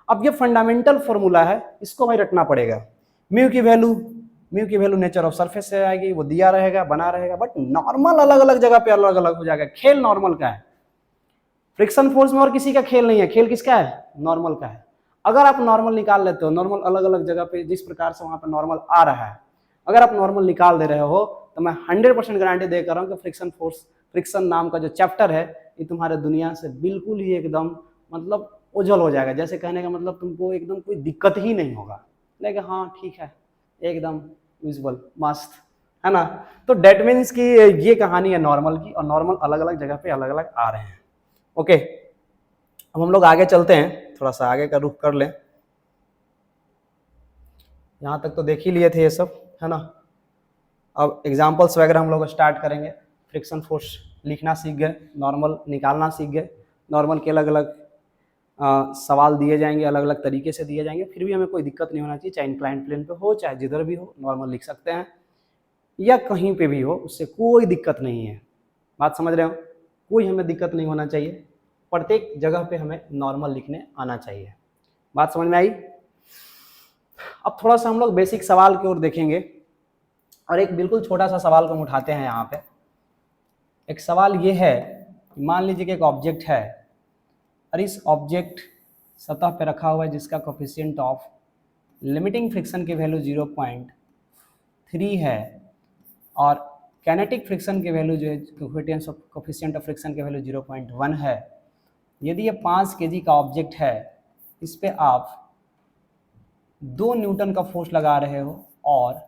अब ये फंडामेंटल फॉर्मूला है, इसको भाई रटना पड़ेगा। म्यू की वैल्यू नेचर ऑफ सरफेस से आएगी, वो दिया रहेगा, बना रहेगा, बट नॉर्मल अलग अलग जगह पे अलग अलग हो जाएगा। खेल नॉर्मल का है, फ्रिक्शन फोर्स में और किसी का खेल नहीं है, खेल किसका है? नॉर्मल का है। अगर आप नॉर्मल निकाल लेते हो, नॉर्मल अलग अलग जगह पे जिस प्रकार से वहां पे नॉर्मल आ रहा है, अगर आप नॉर्मल निकाल दे रहे हो तो मैं 100% गारंटी दे कर रहा हूं कि फ्रिक्शन नाम का जो चैप्टर है ये तुम्हारे दुनिया से बिल्कुल ही एकदम मतलब ओझल हो जाएगा। जैसे कहने का मतलब तुमको एकदम कोई दिक्कत ही नहीं होगा, लेकिन हाँ ठीक है, एकदम यूजुअल मस्त है ना। तो डेट मीन्स की ये कहानी है नॉर्मल की, और नॉर्मल अलग अलग जगह पे अलग अलग आ रहे हैं। ओके, अब हम लोग आगे चलते हैं, थोड़ा सा आगे का रुख कर लें। यहाँ तक तो देख ही लिए थे ये सब, है ना। अब एग्जाम्पल्स वगैरह हम लोग स्टार्ट करेंगे। फ्रिक्शन फोर्स लिखना सीख गए, नॉर्मल निकालना सीख गए, नॉर्मल के अलग अलग सवाल दिए जाएंगे, अलग अलग तरीके से दिए जाएंगे, फिर भी हमें कोई दिक्कत नहीं होना चाहिए, चाहे इंक्लाइंड प्लेन पे हो चाहे जिधर भी हो, नॉर्मल लिख सकते हैं या कहीं पे भी हो, उससे कोई दिक्कत नहीं है। बात समझ रहे हो? कोई हमें दिक्कत नहीं होना चाहिए, प्रत्येक जगह पे हमें नॉर्मल लिखने आना चाहिए। बात समझ में आई? अब थोड़ा सा हम लोग बेसिक सवाल की ओर देखेंगे, और एक बिल्कुल छोटा सा सवाल को हम उठाते हैं यहाँ पे। एक सवाल ये है, मान लीजिए कि एक ऑब्जेक्ट है और इस ऑब्जेक्ट सतह पे रखा हुआ है जिसका कोफिशिएंट ऑफ लिमिटिंग फ्रिक्शन की वैल्यू 0.3 है और काइनेटिक फ्रिक्शन की वैल्यू जो है कोफिशिएंट ऑफ फ्रिक्शन की वैल्यू 0.1 है। यदि ये 5 kg का ऑब्जेक्ट है, इस पे आप 2 न्यूटन का फोर्स लगा रहे हो और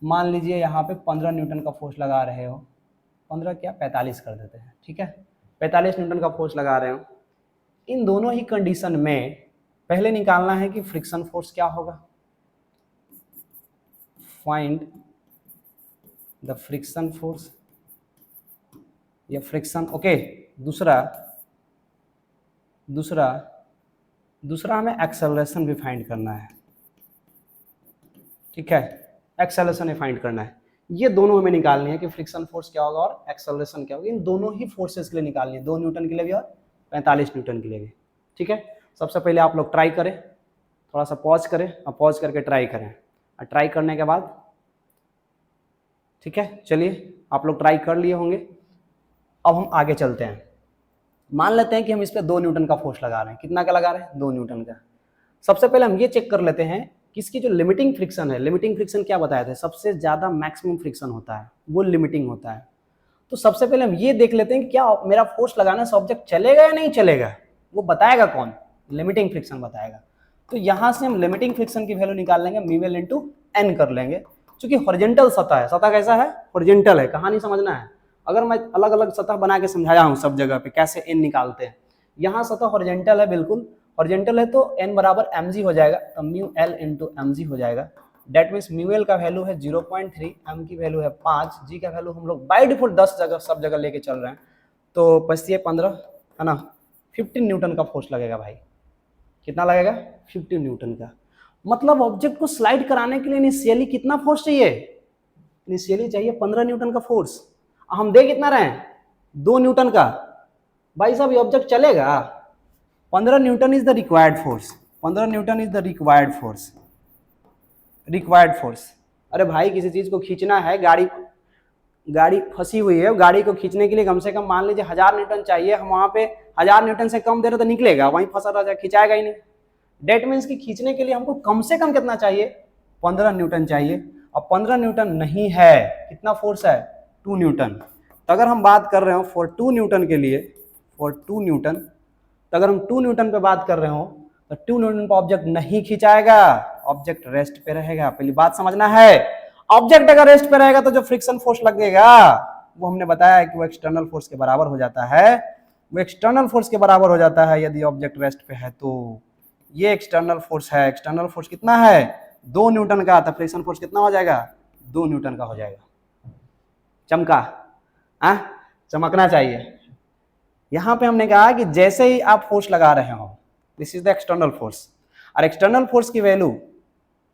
मान लीजिए यहाँ पे 15 न्यूटन का फोर्स लगा रहे हो, 15 क्या 45 कर देते हैं, ठीक है, 45 न्यूटन का फोर्स लगा रहे हो। इन दोनों ही कंडीशन में पहले निकालना है कि फ्रिक्शन फोर्स क्या होगा। फाइंड द फ्रिक्शन फोर्स या फ्रिक्शन। ओके, दूसरा हमें एक्सेलरेशन भी फाइंड करना है, ठीक है, एक्सेलरेशन फाइंड करना है। ये दोनों हमें निकालनी है कि फ्रिक्शन फोर्स क्या होगा और एक्सेलरेशन क्या होगा। इन दोनों ही फोर्सेस के लिए निकालनी है, 2 न्यूटन के लिए भी और 45 न्यूटन के लिए भी, ठीक है। सबसे पहले आप लोग ट्राई करें, थोड़ा सा पॉज करें और पॉज करके ट्राई करें, और ट्राई करने के बाद, ठीक है, चलिए आप लोग ट्राई कर लिए होंगे। अब हम आगे चलते हैं। मान लेते हैं कि हम इस पर 2 न्यूटन का फोर्स लगा रहे हैं। कितना का लगा रहे हैं? 2 न्यूटन का। सबसे पहले हम ये चेक कर लेते हैं कि इसकी जो लिमिटिंग फ्रिक्शन है, लिमिटिंग फ्रिक्शन क्या बताया था, सबसे ज़्यादा मैक्सिमम फ्रिक्शन होता है, वो लिमिटिंग होता है। तो सबसे पहले हम ये देख लेते हैं कि क्या मेरा फोर्स लगाने से ऑब्जेक्ट चलेगा या नहीं चलेगा। वो बताएगा कौन? लिमिटिंग फ्रिक्शन बताएगा। तो यहाँ से हम लिमिटिंग फ्रिक्शन की वैल्यू निकाल लेंगे, म्यू इंटू एन कर लेंगे। चूंकि हॉरिजॉन्टल सतह है, सतह कैसा है? हॉरिजॉन्टल है। कहानी समझना है, अगर मैं अलग अलग सतह बना के समझाया हूँ सब जगह पे कैसे एन निकालते हैं, यहाँ सतह हॉरिजॉन्टल है, बिल्कुल हॉरिजॉन्टल है, तो एन बराबर mg हो जाएगा, तो म्यू एल इंटू mg हो जाएगा। डेट मीन्स म्यू एल का वैल्यू है 0.3, m की वैल्यू है 5, g का वैल्यू हम लोग बाय डिफॉल्ट 10 जगह सब जगह लेके चल रहे हैं, तो बचती है 15, है ना। 15 न्यूटन का फोर्स लगेगा भाई। कितना लगेगा? 15 न्यूटन का। मतलब ऑब्जेक्ट को स्लाइड कराने के लिए इनिशियली कितना फोर्स चाहिए? इनिशियली चाहिए 15 न्यूटन का फोर्स। हम दे कितना रहे हैं? 2 न्यूटन का। भाई साहब ये ऑब्जेक्ट चलेगा? 15 Newton is the required force, 15 Newton is the required force. अरे भाई किसी चीज को खींचना है, गाड़ी फंसी हुई है, गाड़ी को खींचने के लिए कम से कम मान लीजिए 1000 न्यूटन चाहिए। हम वहां पे 1000 न्यूटन से कम दे रहे तो निकलेगा, वहीं फंसा रह जाए, खिंचाएगा ही नहीं। डेट मीन्स कि खींचने के लिए हमको कम से कम कितना चाहिए? 15 न्यूटन चाहिए। और 15 न्यूटन नहीं है, कितना फोर्स है? 2 न्यूटन। तो अगर हम बात कर रहे हो फॉर 2 न्यूटन के लिए, फॉर 2 न्यूटन, तो अगर हम 2 न्यूटन पे बात कर रहे हो तो 2 न्यूटन पर ऑब्जेक्ट नहीं खिंचाएगा, ऑब्जेक्ट रेस्ट पे रहेगा। पहली बात समझना है, ऑब्जेक्ट अगर रेस्ट पे रहेगा तो जो फ्रिक्शन फोर्स लगेगा वो हमने बताया है कि वो एक्सटर्नल फोर्स के बराबर हो जाता है, वो एक्सटर्नल फोर्स के बराबर हो जाता है यदि ऑब्जेक्ट रेस्ट पे है। तो ये एक्सटर्नल फोर्स है, एक्सटर्नल फोर्स कितना है 2 न्यूटन का, तो फ्रिक्शन फोर्स कितना हो जाएगा 2 न्यूटन का हो जाएगा। चमका, चमकना चाहिए। यहां पे हमने कहा कि जैसे ही आप फोर्स लगा रहे हो, this is the external force, और एक्सटर्नल फोर्स की वैल्यू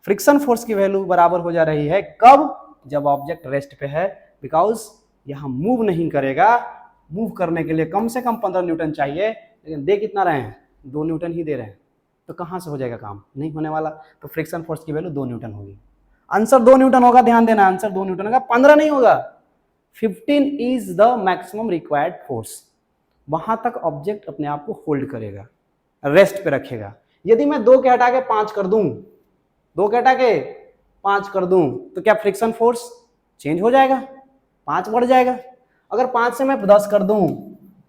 फ्रिक्शन फोर्स की वैल्यू बराबर हो जा रही है कब, जब ऑब्जेक्ट रेस्ट पे है, बिकॉज यहां मूव नहीं करेगा। मूव करने के लिए कम से कम 15 न्यूटन चाहिए, लेकिन दे कितना रहे हैं 2 न्यूटन ही दे रहे हैं, तो कहां से हो जाएगा काम, नहीं होने वाला। तो फ्रिक्शन फोर्स की वैल्यू 2 न्यूटन होगी। आंसर 2 न्यूटन होगा, ध्यान देना, आंसर 2 न्यूटन होगा, 15 नहीं होगा। 15 is the maximum required force. वहां तक ऑब्जेक्ट अपने आप को होल्ड करेगा, रेस्ट पे रखेगा। यदि मैं 2 के हटा के 5 कर दूं, 2 के हटा के 5 कर दूं, तो क्या फ्रिक्शन फोर्स चेंज हो जाएगा, 5 बढ़ जाएगा। अगर 5 से मैं 10 कर दूं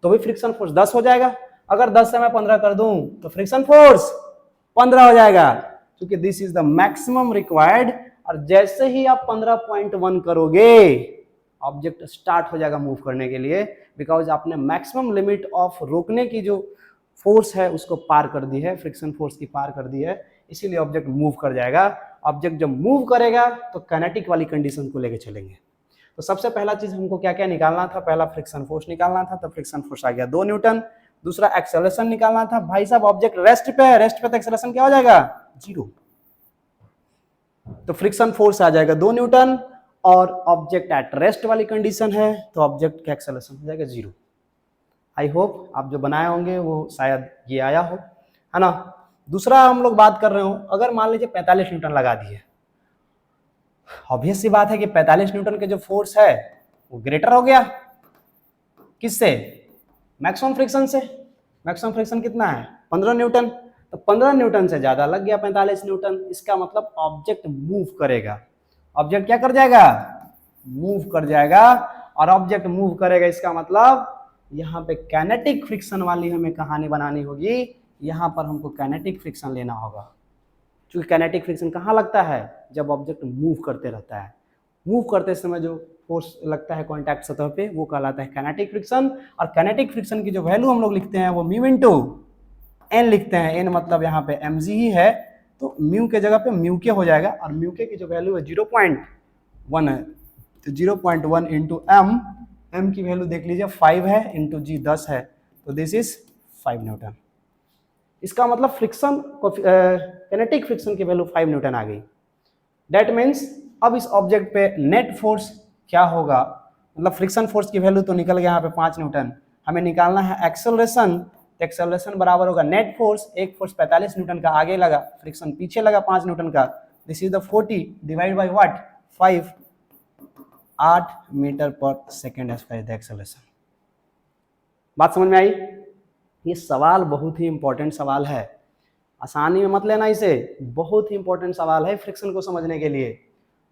तो भी फ्रिक्शन फोर्स 10 हो जाएगा। अगर 10 से मैं 15 कर दूं तो फ्रिक्शन फोर्स 15 हो जाएगा, क्योंकि this is the maximum required. और जैसे ही आप 15.1 करोगे, ऑब्जेक्ट स्टार्ट हो जाएगा मूव करने के लिए, बिकॉज आपने मैक्सिमम लिमिट ऑफ रोकने की जो फोर्स है उसको पार कर दी है, फ्रिक्शन फोर्स की पार कर दी है, इसीलिए ऑब्जेक्ट मूव कर जाएगा। ऑब्जेक्ट जब मूव करेगा तो काइनेटिक वाली कंडीशन को लेके चलेंगे। तो सबसे पहला चीज हमको क्या क्या निकालना था, पहला फ्रिक्शन फोर्स निकालना था, तो फ्रिक्शन फोर्स आ गया 2 न्यूटन। दूसरा एक्सेलरेशन निकालना था, भाई साहब ऑब्जेक्ट रेस्ट पे है, रेस्ट पे तो एक्सेलरेशन क्या हो जाएगा 0, तो फ्रिक्शन फोर्स आ जाएगा 2 न्यूटन। और ऑब्जेक्ट एट रेस्ट वाली कंडीशन है तो ऑब्जेक्ट का एक्सेलरेशन हो जाएगा 0। आई होप आप जो बनाए होंगे वो शायद ये आया हो, है ना। दूसरा हम लोग बात कर रहे हो, अगर मान लीजिए 45 न्यूटन लगा दिए, ऑब्वियस सी बात है कि 45 न्यूटन के जो फोर्स है वो ग्रेटर हो गया किससे, मैक्सिमम फ्रिक्शन से। मैक्सिमम फ्रिक्शन कितना है 15 न्यूटन, तो 15 न्यूटन से ज्यादा लग गया 45 न्यूटन। इसका मतलब ऑब्जेक्ट मूव करेगा, ऑब्जेक्ट क्या कर जाएगा मूव कर जाएगा। और ऑब्जेक्ट मूव करेगा, इसका मतलब यहाँ पे काइनेटिक फ्रिक्शन वाली हमें कहानी बनानी होगी। यहाँ पर हमको काइनेटिक फ्रिक्शन लेना होगा, क्योंकि काइनेटिक फ्रिक्शन कहाँ लगता है, जब ऑब्जेक्ट मूव करते रहता है। मूव करते समय जो फोर्स लगता है कॉन्टैक्ट सतह पे, वो कहलाता है काइनेटिक फ्रिक्शन। और काइनेटिक फ्रिक्शन की जो वैल्यू हम लोग लिखते हैं वो म्यू इनटू एन लिखते हैं। एन मतलब यहाँ पे mg ही है, तो म्यू के जगह पे म्यू के हो जाएगा, और म्यू के की जो वैल्यू है 0.1 है, तो 0.1 इंटू एम की वैल्यू देख लीजिए 5 है, इंटू जी 10 है, तो दिस इज 5 न्यूटन। इसका मतलब फ्रिक्शन काइनेटिक फ्रिक्शन की वैल्यू 5 न्यूटन आ गई। दैट मीन्स अब इस ऑब्जेक्ट पे नेट फोर्स क्या होगा, मतलब फ्रिक्शन फोर्स की वैल्यू तो निकल गया यहाँ पे 5 न्यूटन, हमें निकालना है एक्सेलरेशन। तो एक्सेलरेशन बराबर होगा नेट फोर्स, एक फोर्स 45 न्यूटन का आगे लगा, फ्रिक्शन पीछे लगा 5 न्यूटन का, this is the 40 divide by what 5, 8 metre पर सेकेंड एज द एक्सेलरेशन। बात समझ में आई। ये सवाल बहुत ही इंपॉर्टेंट सवाल है, आसानी में मत लेना इसे, बहुत ही इंपॉर्टेंट सवाल है फ्रिक्शन को समझने के लिए।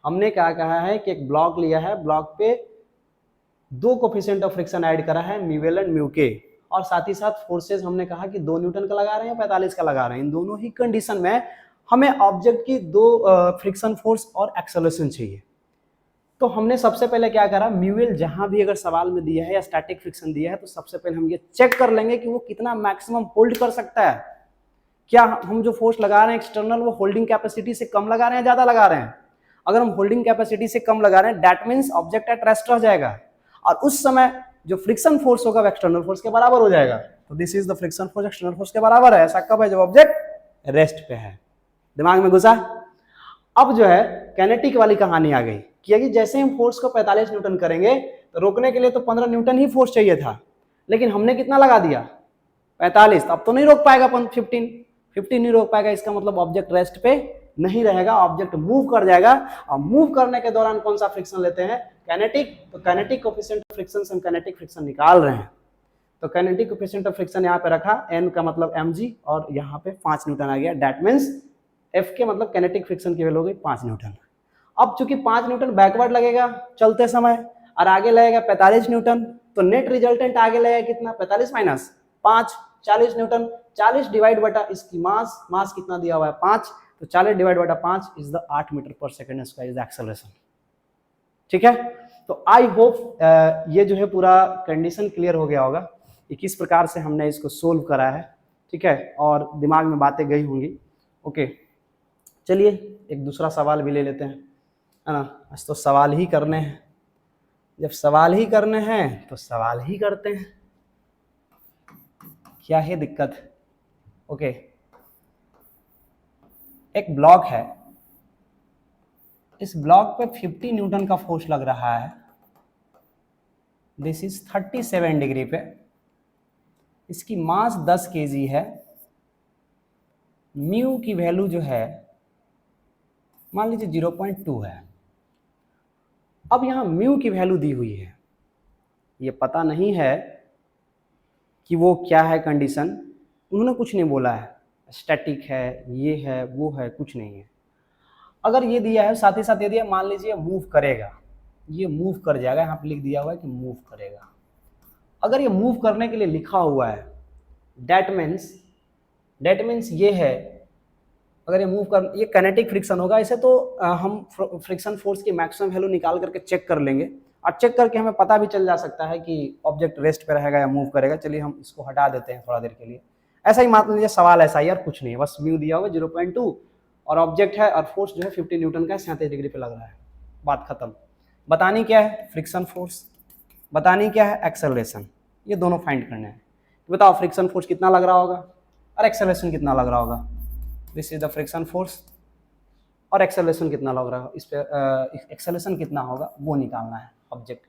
हमने क्या कहा है कि एक ब्लॉक लिया है, ब्लॉक पे 2 कोफिशिएंट ऑफ फ्रिक्शन ऐड करा है, म्यू एल एंड म्यू के, और साथ ही साथ फोर्सेज हमने कहा कि 2 न्यूटन का लगा रहे हैं, 45 का लगा रहे हैं। इन दोनों ही कंडीशन में हमें ऑब्जेक्ट की 2 फ्रिक्शन फोर्स और एक्सेलरेशन चाहिए। तो हमने सबसे पहले क्या करा, म्यूएल जहां भी अगर सवाल में दिया है या स्टैटिक फ्रिक्शन दिया है, तो सबसे पहले हम ये चेक कर लेंगे कि वो कितना मैक्सिमम होल्ड कर सकता है। क्या हम जो फोर्स लगा रहे हैं एक्सटर्नल, वो होल्डिंग कैपेसिटी से कम लगा रहे हैं, ज्यादा लगा रहे हैं। अगर हम होल्डिंग कैपेसिटी से कम लगा रहे हैं, that means object at rest रह जाएगा, और उस समय जो फ्रिक्शन फोर्स होगा वो एक्सटर्नल फोर्स के बराबर हो जाएगा। तो this is the friction force external force के बराबर है। ऐसा कब है, जब ऑब्जेक्ट रेस्ट पे है। दिमाग में घुसा। अब जो है काइनेटिक वाली कहानी आ गई कि अगर जैसे हम फोर्स को 45 न्यूटन करेंगे तो रोकने के लिए तो 15 न्यूटन ही फोर्स चाहिए था, लेकिन हमने कितना लगा दिया 45, अब तो नहीं रोक पाएगा 15 नहीं रोक पाएगा। इसका मतलब ऑब्जेक्ट रेस्ट पे नहीं रहेगा, ऑब्जेक्ट मूव कर जाएगा। और मूव करने के दौरान कौन सा फ्रिक्शन लेते हैं, काइनेटिक। तो काइनेटिक कोफिशिएंट ऑफ फ्रिक्शन से हम काइनेटिक फ्रिक्शन निकाल रहे हैं। तो काइनेटिक कोफिशिएंट ऑफ फ्रिक्शन यहाँ पे रखा, एन का मतलब mg, और यहाँ पे 5 न्यूटन आ गया। दैट मीन्स एफ के मतलब काइनेटिक फ्रिक्शन की वैल्यू हो गई 5 न्यूटन। अब चूंकि 5 न्यूटन बैकवर्ड लगेगा चलते समय और आगे लगेगा 45 न्यूटन, तो नेट रिजल्टेंट आगे लगेगा कितना, 45 माइनस 5, 40 न्यूटन। 40 डिवाइड बटा इसकी मास कितना दिया हुआ है 5, तो 40 डिवाइड बटा 5 इज द 8 मीटर पर second square is the acceleration. ठीक है, तो आई होप ये जो है पूरा कंडीशन क्लियर हो गया होगा कि किस प्रकार से हमने इसको सोल्व करा है, ठीक है, और दिमाग में बातें गई होंगी। ओके, चलिए एक दूसरा सवाल भी ले लेते हैं, है ना। आज तो सवाल ही करने हैं, जब सवाल ही करने हैं तो सवाल ही करते हैं, क्या है दिक्कत। ओके, एक ब्लॉक है, इस ब्लॉक पे 50 न्यूटन का फोर्स लग रहा है, दिस इज 37 डिग्री पे, इसकी मास 10 kg है, म्यू की वैल्यू जो है मान लीजिए 0.2 है। अब यहाँ म्यू की वैल्यू दी हुई है, ये पता नहीं है कि वो क्या है कंडीशन, उन्होंने कुछ नहीं बोला है, स्टैटिक है, ये है, वो है, कुछ नहीं है। अगर ये दिया है, साथ ही साथ ये दिया मान लीजिए मूव करेगा, ये मूव कर जाएगा, यहाँ पे लिख दिया हुआ है कि मूव करेगा। अगर ये मूव करने के लिए लिखा हुआ है, डेट मीन्स ये है, अगर ये मूव कर, ये काइनेटिक फ्रिक्शन होगा। इसे तो हम फ्रिक्शन फोर्स की मैक्सिमम वैल्यू निकाल करके चेक कर लेंगे, और चेक करके हमें पता भी चल जा सकता है कि ऑब्जेक्ट रेस्ट पे रहेगा या मूव करेगा। चलिए हम इसको हटा देते हैं थोड़ा देर के लिए। ऐसा ही मान लीजिए सवाल ऐसा ही, यार कुछ नहीं है, बस म्यू दिया हुआ 0.2 और ऑब्जेक्ट है और फोर्स जो है 50 न्यूटन का 37 डिग्री पे लग रहा है, बात खत्म। बतानी क्या है, फ्रिक्शन फोर्स, बतानी क्या है, एक्सेलरेशन, ये दोनों फाइंड करने हैं। तो बताओ फ्रिक्शन फोर्स कितना लग रहा होगा और एक्सेलरेशन कितना लग रहा होगा। This is the friction force और एक्सेलरेशन कितना लग रहा है, इस पे एक्सेलरेशन कितना होगा वो निकालना है ऑब्जेक्ट।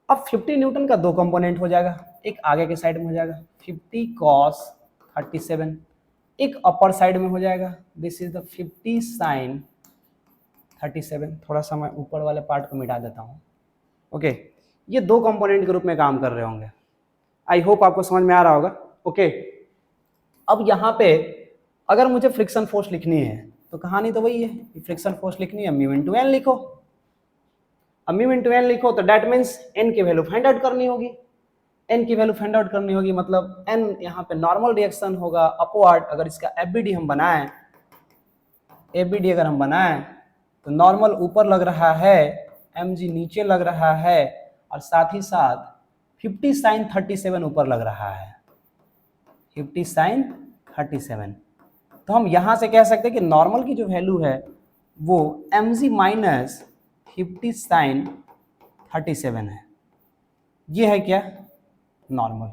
अब 50 न्यूटन का दो कंपोनेंट हो जाएगा, एक आगे के साइड में हो जाएगा 50 cos 37, एक अपर साइड में हो जाएगा, दिस इज द 50 sin 37। थोड़ा सा मैं ऊपर वाले पार्ट को मिटा देता हूँ। ओके, ये दो कंपोनेंट के रूप में काम कर रहे होंगे, आई होप आपको समझ में आ रहा होगा। ओके, अब यहाँ पे अगर मुझे फ्रिक्शन फोर्स लिखनी है तो कहानी तो वही है, फ्रिक्शन फोर्स लिखनी है म्यू इंटू एन लिखो। अब म्यू इंटू एन लिखो तो डेट मीन्स एन की वैल्यू फाइंड आउट करनी होगी, एन की वैल्यू फाइंड आउट करनी होगी, मतलब एन यहाँ पे नॉर्मल रिएक्शन होगा अपवर्ड। अगर इसका एफबीडी हम बनाएं, एफबीडी अगर हम बनाएं तो नॉर्मल ऊपर लग रहा है, एमजी नीचे लग रहा है, और साथ ही साथ 50 sin 37 ऊपर लग रहा है, 50 sin 37। तो हम यहाँ से कह सकते हैं कि नॉर्मल की जो वैल्यू है वो mg माइनस 50 sin 37 है, ये है क्या, नॉर्मल।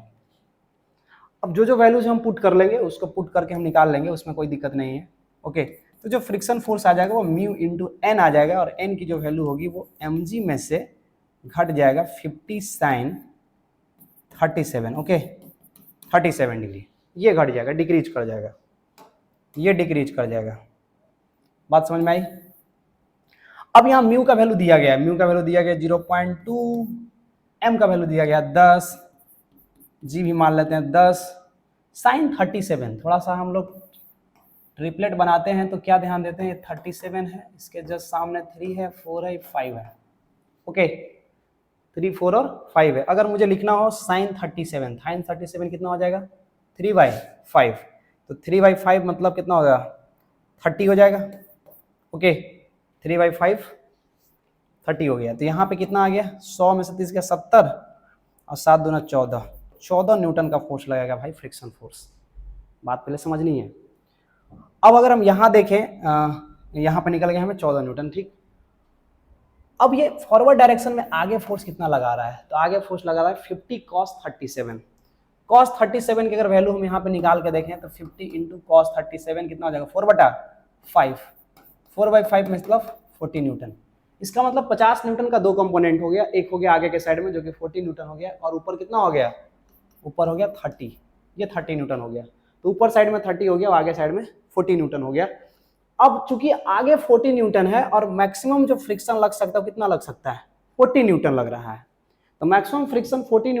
अब जो जो वैल्यूज हम पुट कर लेंगे उसको पुट करके हम निकाल लेंगे, उसमें कोई दिक्कत नहीं है। ओके, तो जो फ्रिक्शन फोर्स आ जाएगा वो म्यू इंटू एन आ जाएगा, और एन की जो वैल्यू होगी वो mg में से घट जाएगा 50 sin 37। ओके, 37 डिग्री ये घट जाएगा, डिक्रीज कर जाएगा, ये डिक्रीज कर जाएगा। बात समझ में आई। अब यहाँ म्यू का वैल्यू दिया गया है, म्यू का वैल्यू दिया गया 0.2, एम का वैल्यू दिया गया 10, जी भी मान लेते हैं 10, साइन 37। थोड़ा सा हम लोग ट्रिपलेट बनाते हैं तो क्या ध्यान देते हैं, 37 है, इसके जस्ट सामने 3 है, 4 है, 5 है। ओके, 3, 4 और 5 है। अगर मुझे लिखना हो साइन 37, साइन 37 कितना हो जाएगा, 3/5, तो 3/5 मतलब कितना हो गया, 30 हो जाएगा। ओके, 3/5 30 हो गया। तो यहाँ पे कितना आ गया, 100 में से 30 गया 70, और 7 दूना 14 न्यूटन का फोर्स लगेगा भाई, फ्रिक्शन फोर्स। बात पहले समझनी है। अब अगर हम यहाँ देखें, यहाँ पे निकल गया हमें 14 न्यूटन, ठीक। अब ये फॉरवर्ड डायरेक्शन में आगे फोर्स कितना लगा रहा है, तो आगे फोर्स लगा रहा है 50 cos 37। cos 37 की अगर वैल्यू हम यहाँ पे निकाल के देखें तो 50 इंटू cos 37 कितना हो जाएगा, 4/5, 4/5 मतलब 40 न्यूटन। इसका मतलब 50 न्यूटन का दो कंपोनेंट हो गया, एक हो गया आगे के साइड में जो कि 40 न्यूटन हो गया, और ऊपर कितना हो गया, ऊपर हो गया 30, ये 30 न्यूटन हो गया। तो ऊपर साइड में 30 हो गया और आगे साइड में 40 न्यूटन हो गया। अब चूंकि आगे 40 न्यूटन है और मैक्सिमम जो फ्रिक्शन लग सकता है कितना लग सकता है, 40 न्यूटन लग रहा है, तो मैक्सिमम फ्रिक्शन 14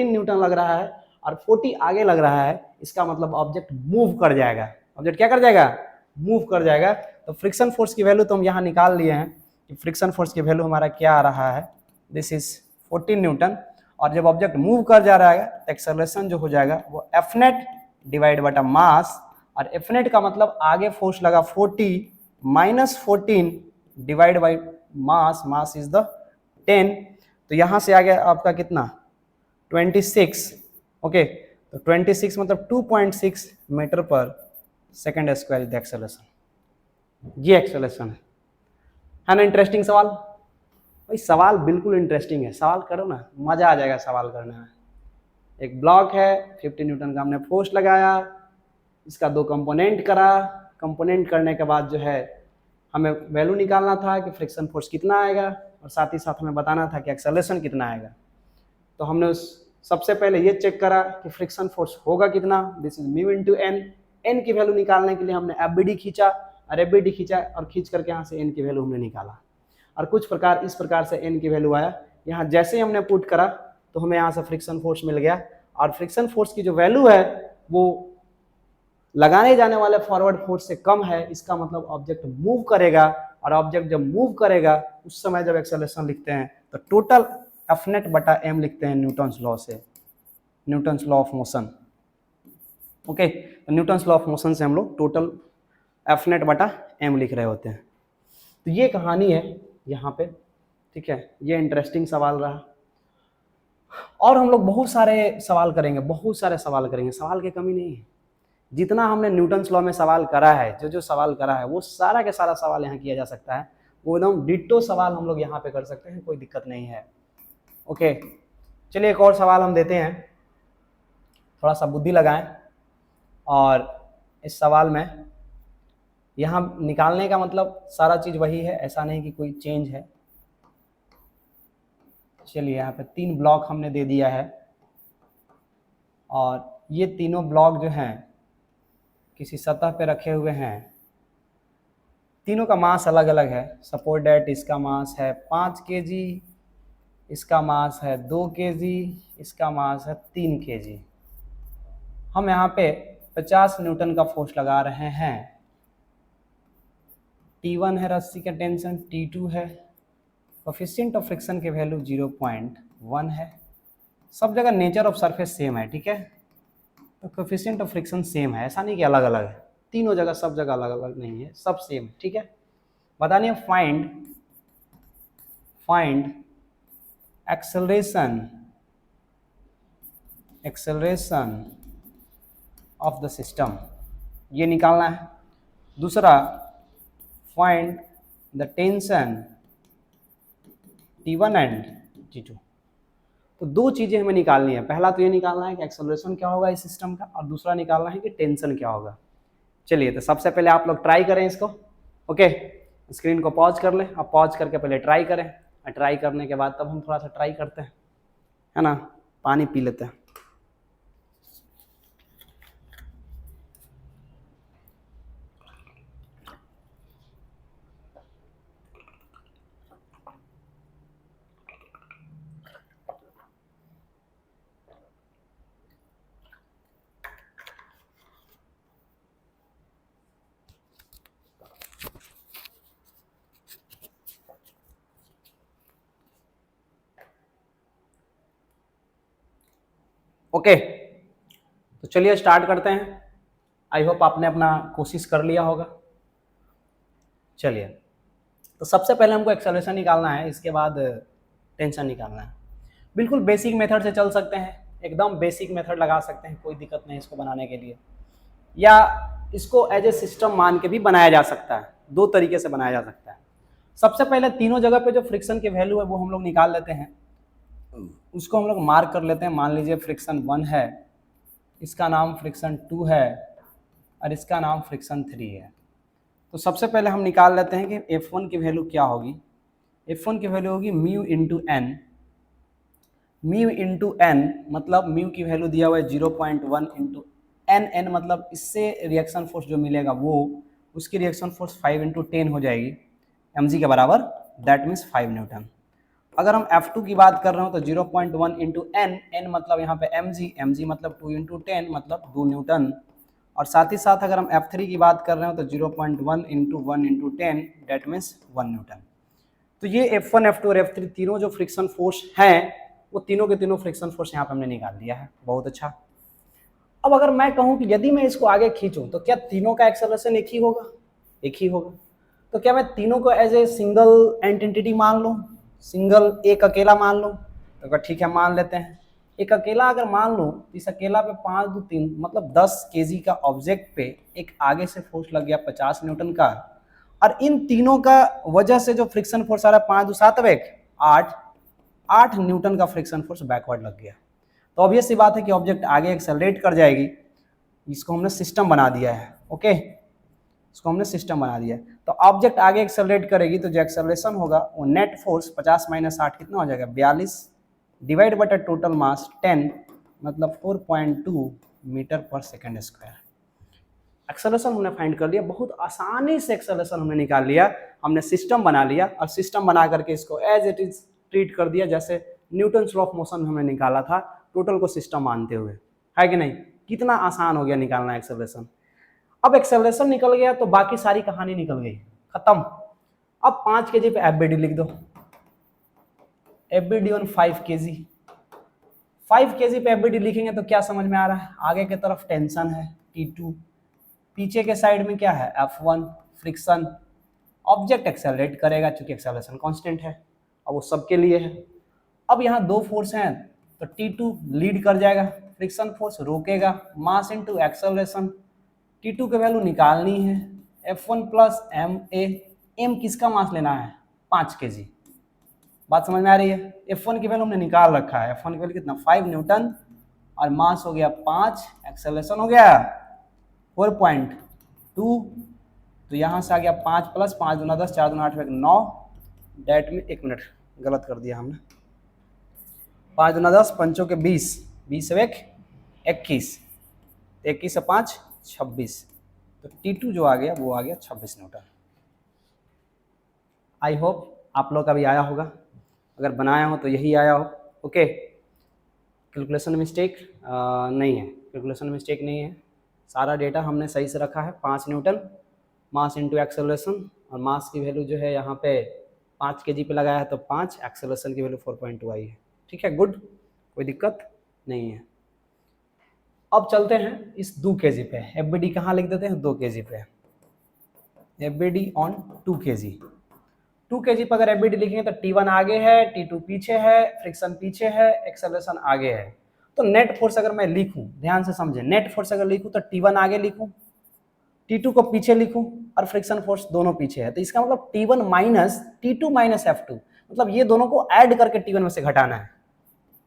न्यूटन लग रहा है, और 40 आगे लग रहा है, इसका मतलब ऑब्जेक्ट मूव कर जाएगा। ऑब्जेक्ट क्या कर जाएगा, मूव कर जाएगा। तो फ्रिक्शन फोर्स की वैल्यू तो हम यहाँ निकाल लिए हैं कि फ्रिक्शन फोर्स की वैल्यू हमारा क्या आ रहा है, दिस इज 14 न्यूटन। और जब ऑब्जेक्ट मूव कर जा रहा है तो एक्सेलरेशन जो हो जाएगा वो एफ नेट डिवाइड बटा मास, और एफ नेट का मतलब आगे फोर्स लगा 40 minus 14 divide by mass, mass is the 10, तो यहाँ से आ गया आपका कितना 26, ओके। तो 26 मतलब 2.6 मीटर पर second square is the acceleration, ये एक्सेलरेशन है ना। इंटरेस्टिंग सवाल भाई, सवाल बिल्कुल इंटरेस्टिंग है, सवाल करो ना, मजा आ जाएगा सवाल करने में। एक ब्लॉक है, 50 न्यूटन का हमने फोर्स लगाया, इसका 2 कंपोनेंट करा, कंपोनेंट करने के बाद जो है हमें वैल्यू निकालना था कि फ्रिक्शन फोर्स कितना आएगा, और साथ ही साथ हमें बताना था कि एक्सेलरेशन कितना आएगा। तो हमने सबसे पहले ये चेक करा कि फ्रिक्शन फोर्स होगा कितना, this is mu into N. N की वैल्यू निकालने के लिए हमने एफबीडी खींचा, और एफबीडी खींचा और खींच करके यहाँ से एन की वैल्यू हमने निकाला, और कुछ प्रकार इस प्रकार से एन की वैल्यू आया। यहाँ जैसे ही हमने पुट करा तो हमें यहाँ से फ्रिक्शन फोर्स मिल गया, और फ्रिक्शन फोर्स की जो वैल्यू है वो लगाने जाने वाले फॉरवर्ड फोर्स से कम है, इसका मतलब ऑब्जेक्ट मूव करेगा, और ऑब्जेक्ट जब मूव करेगा उस समय जब एक्सेलरेशन लिखते हैं तो टोटल एफ नेट बटा एम लिखते हैं न्यूटन्स लॉ से, Newton's law of motion, okay. तो न्यूटन्स लॉ ऑफ मोशन से हम लोग टोटल एफ नेट बटा एम लिख रहे होते हैं। तो ये कहानी है यहाँ पे, ठीक है, ये इंटरेस्टिंग सवाल रहा। और हम लोग बहुत सारे सवाल करेंगे, बहुत सारे सवाल करेंगे, सवाल की कमी नहीं है। जितना हमने न्यूटन्स लॉ में सवाल करा है, जो सवाल करा है वो सारा के सारा सवाल यहाँ किया जा सकता है, वो एकदम डिट्टो सवाल हम लोग यहाँ पे कर सकते हैं, कोई दिक्कत नहीं है, ओके। चलिए एक और सवाल हम देते हैं, थोड़ा सा बुद्धि लगाएं, और इस सवाल में यहाँ निकालने का मतलब सारा चीज़ वही है, ऐसा नहीं कि कोई चेंज है। चलिए यहाँ पे 3 ब्लॉक हमने दे दिया है, और ये तीनों ब्लॉक जो हैं किसी सतह पे रखे हुए हैं, तीनों का मास अलग अलग है। सपोज डैट इसका मास है 5 kg, इसका मास है 2 kg, इसका मास है 3 kg। हम यहाँ पे 50 न्यूटन का फोर्स लगा रहे हैं। T1 है रस्सी का टेंशन, T2 है, कोफिशिएंट ऑफ फ्रिक्शन की वैल्यू 0.1 है। सब जगह नेचर ऑफ सरफेस सेम है, ठीक है, तो कोफिशिएंट ऑफ फ्रिक्शन सेम है, ऐसा नहीं कि अलग अलग है, तीनों जगह सब जगह अलग अलग नहीं है, सब सेम है, ठीक है। बतानी है find acceleration of the system, ये निकालना है। दूसरा find the tension T1 and T2। तो 2 चीज़ें हमें निकालनी है, पहला तो ये निकालना है कि एक्सेलरेशन क्या होगा इस सिस्टम का, और दूसरा निकालना है कि टेंशन क्या होगा। चलिए तो सबसे पहले आप लोग ट्राई करें इसको, ओके। स्क्रीन को पॉज कर लें, अब पॉज करके पहले ट्राई करें, और ट्राई करने के बाद तब हम थोड़ा सा ट्राई करते हैं, है ना, पानी पी लेते हैं। ओके, तो चलिए स्टार्ट करते हैं। आई होप आपने अपना कोशिश कर लिया होगा। चलिए, तो सबसे पहले हमको एक्सेलरेशन निकालना है, इसके बाद टेंशन निकालना है। बिल्कुल बेसिक मेथड से चल सकते हैं, एकदम बेसिक मेथड लगा सकते हैं, कोई दिक्कत नहीं इसको बनाने के लिए, या इसको एज ए सिस्टम मान के भी बनाया जा सकता है। 2 तरीके से बनाया जा सकता है। सबसे पहले तीनों जगह पे जो फ्रिक्शन की वैल्यू है वो हम लोग निकाल लेते हैं, उसको हम लोग मार्क कर लेते हैं। मान लीजिए फ्रिक्शन 1 है, इसका नाम फ्रिक्शन 2 है, और इसका नाम फ्रिक्शन 3 है। तो सबसे पहले हम निकाल लेते हैं कि F1 की वैल्यू क्या होगी। F1 की वैल्यू होगी mu into N. Mu into N मतलब म्यू की वैल्यू दिया हुआ है 0.1 इंटू एन मतलब इससे रिएक्शन फोर्स जो मिलेगा वो उसकी रिएक्शन फोर्स 5 इंटू 10 हो जाएगी mg के बराबर, दैट मीन्स 5 न्यूटन। अगर हम F2 की बात कर रहे हो तो 0.1 इंटू एन मतलब यहाँ पे mg मतलब 2 इंटू 10 मतलब 2 न्यूटन। और साथ ही साथ अगर हम F3 की बात कर रहे हो तो 0.1 into 1 into 10 that means 1 Newton. तो ये F1, F2 और F3 तीनों जो फ्रिक्शन फोर्स हैं वो तीनों के तीनों फ्रिक्शन फोर्स यहाँ पे हमने निकाल दिया है। बहुत अच्छा। अब अगर मैं कहूँ कि यदि मैं इसको आगे खींचूं तो क्या तीनों का एक्सेलरेशन एक ही होगा? एक ही होगा। तो क्या मैं तीनों को एज ए सिंगल एंटिटी मान लूँ? सिंगल एक अकेला मान लो तो अगर ठीक है मान लेते हैं, एक अकेला अगर मान लो इस अकेला पे 5 2 3 मतलब 10 केजी का ऑब्जेक्ट पे एक आगे से फोर्स लग गया 50 न्यूटन का, और इन तीनों का वजह से जो फ्रिक्शन फोर्स आ रहा है 5 2 7 एक 8 न्यूटन का फ्रिक्शन फोर्स बैकवर्ड लग गया। तो ऑब्वियस सी बात है कि ऑब्जेक्ट आगे एक्सेलरेट कर जाएगी। इसको हमने सिस्टम बना दिया है, ओके, इसको हमने सिस्टम बना दिया है। तो ऑब्जेक्ट आगे एक्सेलरेट करेगी तो जो एक्सेलरेशन होगा वो नेट फोर्स 50 माइनस 8 कितना हो जाएगा 42 डिवाइड बटा टोटल मास 10 मतलब 4.2 मीटर पर सेकेंड स्क्वायर। एक्सेलरेशन हमने फाइंड कर लिया, बहुत आसानी से एक्सेलरेशन हमने निकाल लिया। हमने सिस्टम बना लिया और सिस्टम बना करके इसको एज इट इज ट्रीट कर दिया जैसे न्यूटन्स लॉ ऑफ मोशन हमने निकाला था, टोटल को सिस्टम मानते हुए, है कि नहीं। कितना आसान हो गया निकालना एक्सेलरेशन। अब एक्सेलरेशन निकल गया तो बाकी सारी कहानी निकल गई, खत्म। अब 5 केजी पे एफबीडी लिख दो, एफबीडी ऑन 5 केजी। 5 केजी पे एफबीडी लिखेंगे तो क्या समझ में आ रहा है, आगे की तरफ टेंशन है T2, पीछे के साइड में क्या है F1 फ्रिक्शन। ऑब्जेक्ट एक्सेलरेट करेगा क्योंकि एक्सेलरेशन कांस्टेंट है और वो सबके लिए है। अब यहाँ दो फोर्स हैं तो T2 लीड कर जाएगा, फ्रिक्शन फोर्स रोकेगा, मास इनटू एक्सेलरेशन। T2 की वैल्यू निकालनी है, F1 प्लस MA। M किसका मास लेना है 5 केजी। बात समझ में आ रही है। F1 की वैल्यू हमने निकाल रखा है, F1 की वैल्यू कितना 5 न्यूटन और मास हो गया 5, एक्सेलरेशन हो गया 4.2। तो यहाँ से आ गया 5 प्लस 5 दूना 10 4 दूना 8 9, डेट में 1 मिनट गलत कर दिया हमने, 5 दूना 10 पंचों के 20, 20 से 1 21, 21 से 5 26। तो T2 जो आ गया वो आ गया 26 न्यूटन। आई होप आप लोग का भी आया होगा, अगर बनाया हो तो यही आया हो, ओके। कैलकुलेशन मिस्टेक नहीं है, कैलकुलेशन मिस्टेक नहीं है, सारा डेटा हमने सही से रखा है। 5 न्यूटन मास इनटू एक्सेलरेशन, और मास की वैल्यू जो है यहाँ पे 5 केजी पे लगाया है तो 5, एक्सेलरेशन की वैल्यू 4.2 आई है, ठीक है, गुड, कोई दिक्कत नहीं है। अब चलते हैं इस 2 केजी पे, एफबीडी कहाँ लिख देते हैं 2 केजी पे, एफबीडी ऑन 2 केजी। 2 केजी पर अगर एफबीडी लिखेंगे तो T1 आगे है, T2 पीछे है, फ्रिक्शन पीछे है, एक्सेलरेशन आगे है। तो नेट फोर्स अगर मैं लिखूं, ध्यान से समझे, नेट फोर्स अगर लिखूं तो T1 आगे लिखूं, T2 को पीछे लिखूं और फ्रिक्शन फोर्स दोनों पीछे है। तो इसका मतलब T1 minus T2 minus F2, मतलब ये दोनों को ऐड करके T1 में से घटाना है।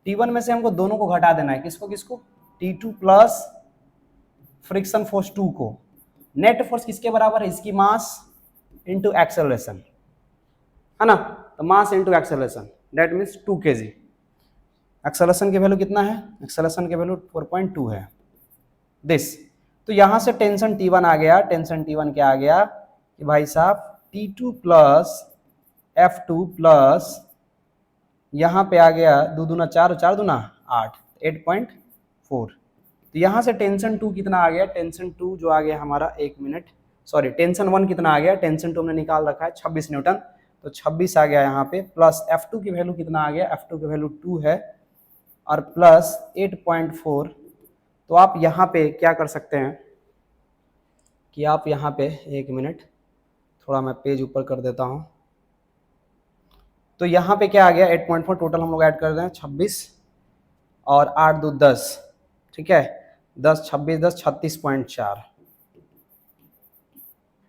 T1 में से हमको दोनों को घटा देना है, किसको किसको, T2 प्लस फ्रिक्शन फोर्स 2 को। नेट फोर्स किसके बराबर है, इसकी मास इंटू एक्सेलरेशन, है ना। तो मास into acceleration that means 2 KG. Acceleration की वैल्यू कितना है, एक्सेलरेशन की वैल्यू 4.2 है दिस। तो यहां से टेंशन T1 आ गया, टेंशन T1 क्या आ गया कि भाई साहब T2 प्लस F2 प्लस यहाँ पे आ गया 2 दूना 4 और 4 दूना 8, 8.4। तो यहाँ से टेंशन 2 कितना आ गया, टेंशन 2 जो आ गया हमारा, एक मिनट, सॉरी, टेंशन 1 कितना आ गया, टेंशन 2 हमने निकाल रखा है 26 न्यूटन, तो 26 आ गया यहाँ पे, प्लस F2 की वैल्यू कितना आ गया, F2 की वैल्यू 2 है और प्लस 8.4। तो आप यहाँ पे क्या कर सकते हैं कि आप यहाँ पे, एक मिनट थोड़ा मैं पेज ऊपर कर देता हूँ। तो यहाँ पे क्या आ गया 8.4, टोटल हम लोग ऐड कर रहे हैं 26 और 8 2 10, ठीक है, 10 26 10 36.4,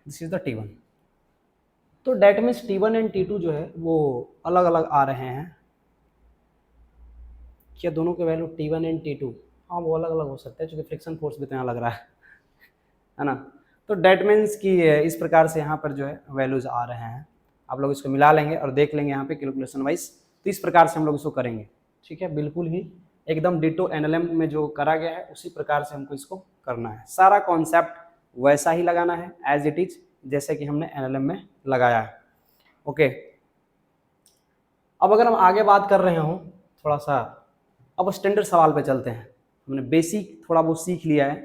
दिस इज द T1। तो that means T1 and T2 जो है वो अलग अलग आ रहे हैं। क्या दोनों के वैल्यू T1 एंड T2, हाँ वो अलग अलग हो सकते हैं क्योंकि फ्रिक्शन फोर्स भी तो यहाँ लग रहा है ना। तो डेट मीन्स कि इस प्रकार से यहाँ पर जो है वैल्यूज आ रहे हैं, आप लोग इसको मिला लेंगे और देख लेंगे यहाँ पे कैलकुलेशन वाइज। तो इस प्रकार से हम लोग इसको करेंगे, ठीक है, बिल्कुल ही एकदम डिटो NLM में जो करा गया है उसी प्रकार से हमको इसको करना है। सारा कॉन्सेप्ट वैसा ही लगाना है एज इट इज जैसे कि हमने NLM में लगाया है, ओके। अब अगर हम आगे बात कर रहे हो थोड़ा सा, अब स्टैंडर्ड सवाल पे चलते हैं। हमने बेसिक थोड़ा बहुत सीख लिया है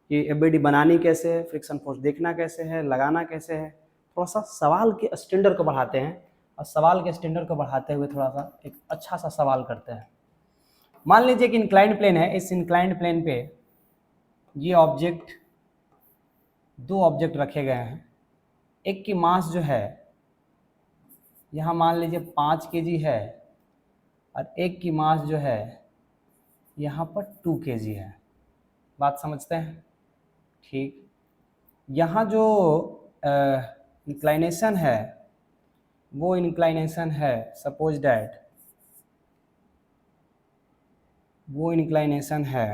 कि एफबीडी बनानी कैसे है, फ्रिक्शन फोर्स देखना कैसे है, लगाना कैसे है। थोड़ा सा सवाल के स्टैंडर्ड को बढ़ाते हैं और सवाल के स्टैंडर्ड को बढ़ाते हुए थोड़ा सा एक अच्छा सा सवाल करते हैं। मान लीजिए कि इंक्लाइंड प्लेन है, इस इंक्लाइंड प्लेन पे ये ऑब्जेक्ट, दो ऑब्जेक्ट रखे गए हैं, एक की मास जो है यहाँ मान लीजिए 5 kg है और एक की मास जो है यहाँ पर 2 kg है। बात समझते हैं? ठीक। यहाँ जो इंक्लाइनेशन है वो इंक्लाइनेशन है, सपोज डैट वो इंक्लाइनेशन है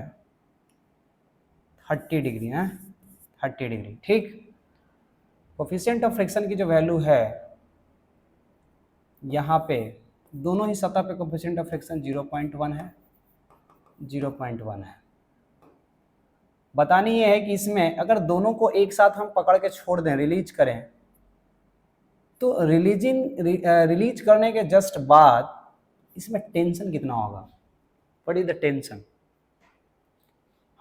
30 डिग्री है, 30 डिग्री। ठीक। कोफिशिएंट ऑफ फ्रिक्शन की जो वैल्यू है यहाँ पे दोनों ही सतह पे कोफिशिएंट ऑफ फ्रिक्शन 0.1 है, 0.1 है। बतानी ये है कि इसमें अगर दोनों को एक साथ हम पकड़ के छोड़ दें, रिलीज करें, तो रिलीज करने के जस्ट बाद इसमें टेंशन कितना होगा? What is the tension?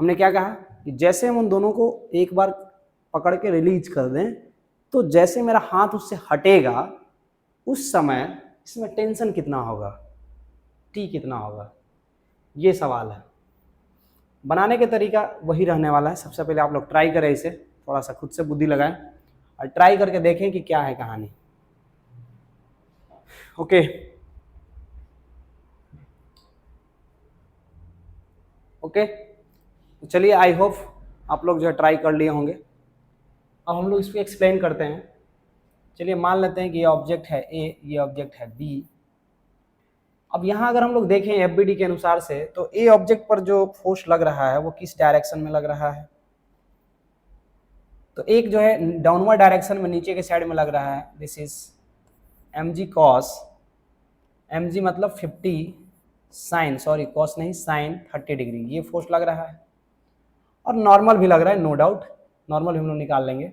हमने क्या कहा कि जैसे हम उन दोनों को एक बार पकड़ के रिलीज कर दें तो जैसे मेरा हाथ उससे हटेगा उस समय इसमें टेंशन कितना होगा, टी कितना होगा, ये सवाल है। बनाने के तरीका वही रहने वाला है। सबसे पहले आप लोग ट्राई करें, इसे थोड़ा सा खुद से बुद्धि लगाएं और ट्राई करके देखें कि क्या है कहानी। ओके ओके, तो चलिए, आई होप आप लोग जो है ट्राई कर लिए होंगे। अब हम लोग इसको एक्सप्लेन करते हैं। चलिए मान लेते हैं कि ये ऑब्जेक्ट है ए, ये ऑब्जेक्ट है बी। अब यहाँ अगर हम लोग देखें एफबीडी के अनुसार से तो ए ऑब्जेक्ट पर जो फोर्स लग रहा है वो किस डायरेक्शन में लग रहा है? तो एक जो है डाउनवर्ड डायरेक्शन में नीचे के साइड में लग रहा है, this is mg cos, mg मतलब 50 साइन, सॉरी कॉस नहीं, साइन 30 डिग्री, ये फोर्स लग रहा है। और नॉर्मल भी लग रहा है, नो डाउट, नॉर्मल भी हम लोग निकाल लेंगे।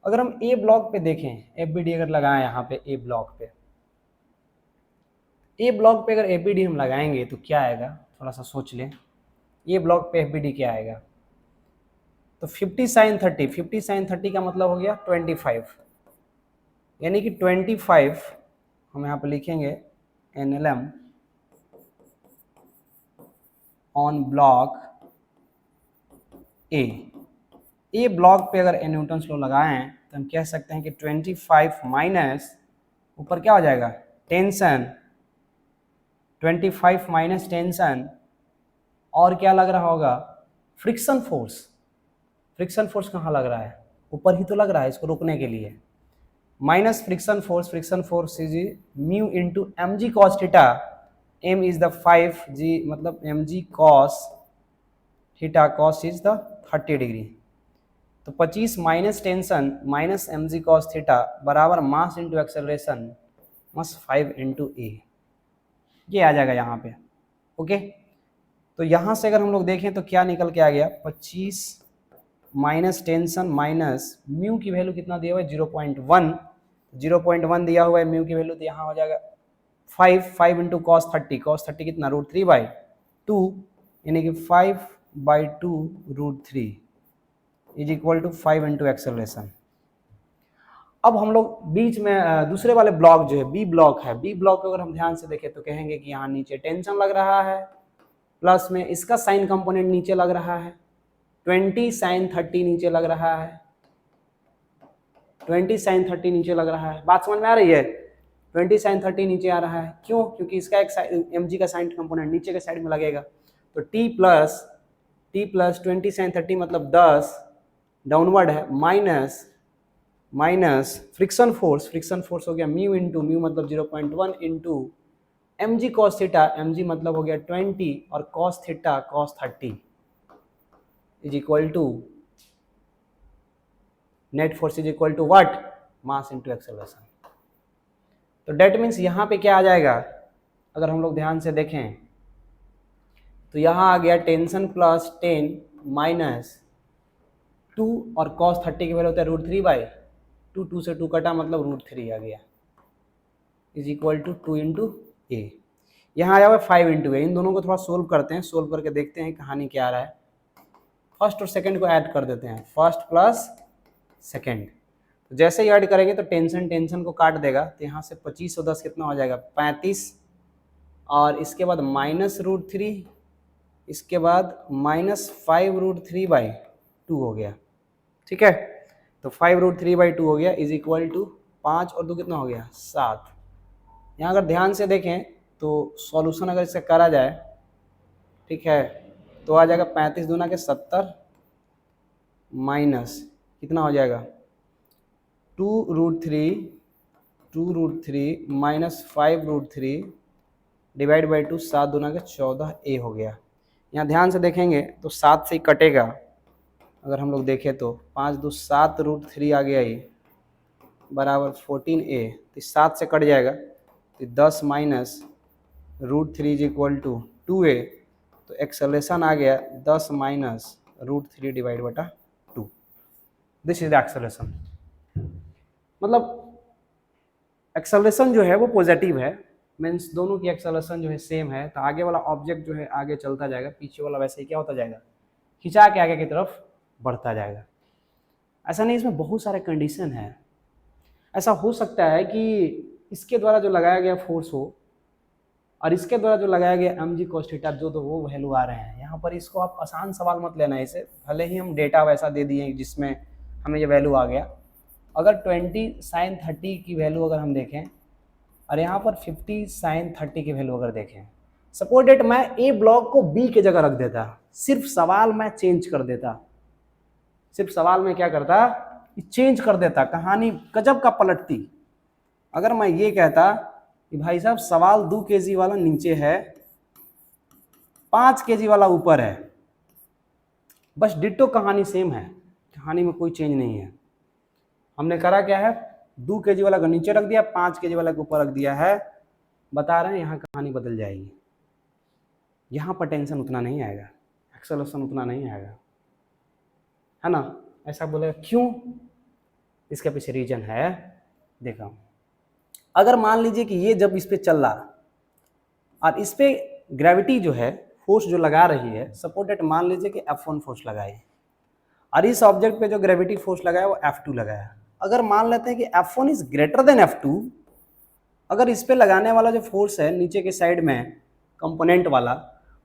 अगर हम ए ब्लॉक पे देखें, एफबीडी अगर लगाएं यहाँ पे ए ब्लॉक पे, ए ब्लॉक पे अगर एफबीडी हम लगाएंगे तो क्या आएगा, थोड़ा सा सोच लें। ए ब्लॉक पे एफबीडी क्या आएगा? तो 50 साइन 30, 50 साइन 30 का मतलब हो गया 25, यानी कि 25 हम यहाँ पे लिखेंगे NLM on block A block पे अगर न्यूटन्स लॉ लगाएं तो हम कह सकते हैं कि 25 माइनस ऊपर क्या हो जाएगा, टेंशन, 25 माइनस टेंशन, और क्या लग रहा होगा, फ्रिक्शन फोर्स। फ्रिक्शन फोर्स कहाँ लग रहा है? ऊपर ही तो लग रहा है इसको रोकने के लिए। Minus friction force is mu into M G cos theta, M is the 5g, मतलब M G cos theta, cos is the 30 degree. तो 25 minus tension minus M G cos theta बराबर mass into acceleration mass 5 into A, ये आ जाएगा यहाँ पे। Okay, तो यहाँ से अगर हम लोग देखें तो क्या निकल के आ गया, 25 माइनस टेंशन माइनस म्यू की वैल्यू कितना दिया हुआ है, 0.1, 0.1 दिया हुआ है म्यू की वैल्यू, तो यहाँ हो जाएगा 5 इंटू कॉस 30, कॉस 30 कितना, √3/2, यानी कि 5/2 √3 is equal to 5 into acceleration. अब हम लोग बीच में दूसरे वाले ब्लॉक जो है बी ब्लॉक है, बी ब्लॉक को अगर हम ध्यान से देखें तो कहेंगे कि यहाँ नीचे टेंशन लग रहा है, प्लस में इसका साइन कंपोनेंट नीचे लग रहा है, 20 साइन 30 नीचे लग रहा है, 20 साइन 30 नीचे लग रहा है। बात समझ में आ रही है? 20 साइन 30 नीचे आ रहा है, क्यों? क्योंकि इसका एक एम जी का साइन कंपोनेंट नीचे के साइड में लगेगा। तो t प्लस 20 साइन 30 मतलब 10 डाउनवर्ड है, माइनस फ्रिक्शन फोर्स हो गया म्यू इंटू म्यू मतलब 0.1 into M G cos theta, M G मतलब हो गया 20 और cos theta cos 30 is equal to net force is equal to what, mass into acceleration. तो डेट मीन्स यहाँ पे क्या आ जाएगा, अगर हम लोग ध्यान से देखें तो यहाँ आ गया टेंशन प्लस 10 माइनस 2 और कॉस 30 की वैल्यू होता है √3/2, 2 से 2 कटा मतलब √3 आ गया, इज इक्वल टू 2 इंटू ए। यहाँ आया हुआ 5 इंटू ए। इन दोनों को थोड़ा सोल्व करते हैं, सोल्व करके देखते हैं कहानी क्या आ रहा है। फर्स्ट और सेकंड को ऐड कर देते हैं, फर्स्ट प्लस सेकंड। तो जैसे ही ऐड करेंगे तो टेंशन को काट देगा, तो यहाँ से 25 और 10 कितना हो जाएगा, 35, और इसके बाद माइनस √3, इसके बाद माइनस 5 √3/2 हो गया। ठीक है, तो 5 √3/2 हो गया इज इक्वल टू 5 और 2 कितना हो गया, 7। यहाँ अगर ध्यान से देखें तो सॉल्यूशन अगर इसका करा जाए, ठीक है, तो आ जाएगा 35 दूना के 70 माइनस कितना हो जाएगा 2√3 माइनस 5√3 डिवाइड बाई 2, 7 दूना के 14 हो गया। यहाँ ध्यान से देखेंगे तो 7 से ही कटेगा, अगर हम लोग देखें तो 5 2 7√3 आ गया ये बराबर 14a, तो 7 से कट जाएगा तो 10 minus √3 is equal to 2a, तो एक्सेलरेशन आ गया 10 माइनस √3 डिवाइड बटा 2। This is the acceleration. मतलब एक्सेलरेशन जो है वो पॉजिटिव है, मीन्स दोनों की एक्सेलरेशन जो है सेम है, तो आगे वाला ऑब्जेक्ट जो है आगे चलता जाएगा, पीछे वाला वैसे ही क्या होता जाएगा, खिंचा के आगे की तरफ बढ़ता जाएगा। ऐसा नहीं, इसमें बहुत सारे कंडीशन है। ऐसा हो सकता है कि इसके द्वारा जो लगाया गया फोर्स हो और इसके द्वारा जो लगाया गया mg cos थीटा जो तो वो वैल्यू आ रहे हैं यहाँ पर। इसको आप आसान सवाल मत लेना इसे, भले ही हम डेटा वैसा दे दिए जिसमें हमें ये वैल्यू आ गया। अगर 20 sin 30 की वैल्यू अगर हम देखें और यहाँ पर 50 sin 30 की वैल्यू अगर देखें, सपोज डेट मैं ए ब्लॉक को बी के जगह रख देता, सिर्फ सवाल मैं चेंज कर देता, सिर्फ सवाल में क्या करता, चेंज कर देता, कहानी गजब का पलटती। अगर मैं ये कहता कि भाई साहब सवाल 2 kg वाला नीचे है, 5 kg वाला ऊपर है, बस डिट्टो कहानी सेम है, कहानी में कोई चेंज नहीं है। हमने करा क्या है, 2 kg वाला को नीचे रख दिया, 5 kg वाला को ऊपर रख दिया है, बता रहे हैं यहाँ कहानी बदल जाएगी। यहाँ पर टेंशन उतना नहीं आएगा, एक्सेलरेशन उतना नहीं आएगा, है ना। ऐसा बोलेगा क्यों, इसके पीछे रीजन है, देखा। अगर मान लीजिए कि ये जब इस पे चल रहा और इस पे ग्रेविटी जो है फोर्स जो लगा रही है, सपोज दैट मान लीजिए कि F1 फोर्स लगाए और इस ऑब्जेक्ट पे जो ग्रेविटी फोर्स लगाया वो F2 लगाया। अगर मान लेते हैं कि F1 is greater than F2, अगर इस पे लगाने वाला जो फोर्स है नीचे के साइड में कंपोनेंट वाला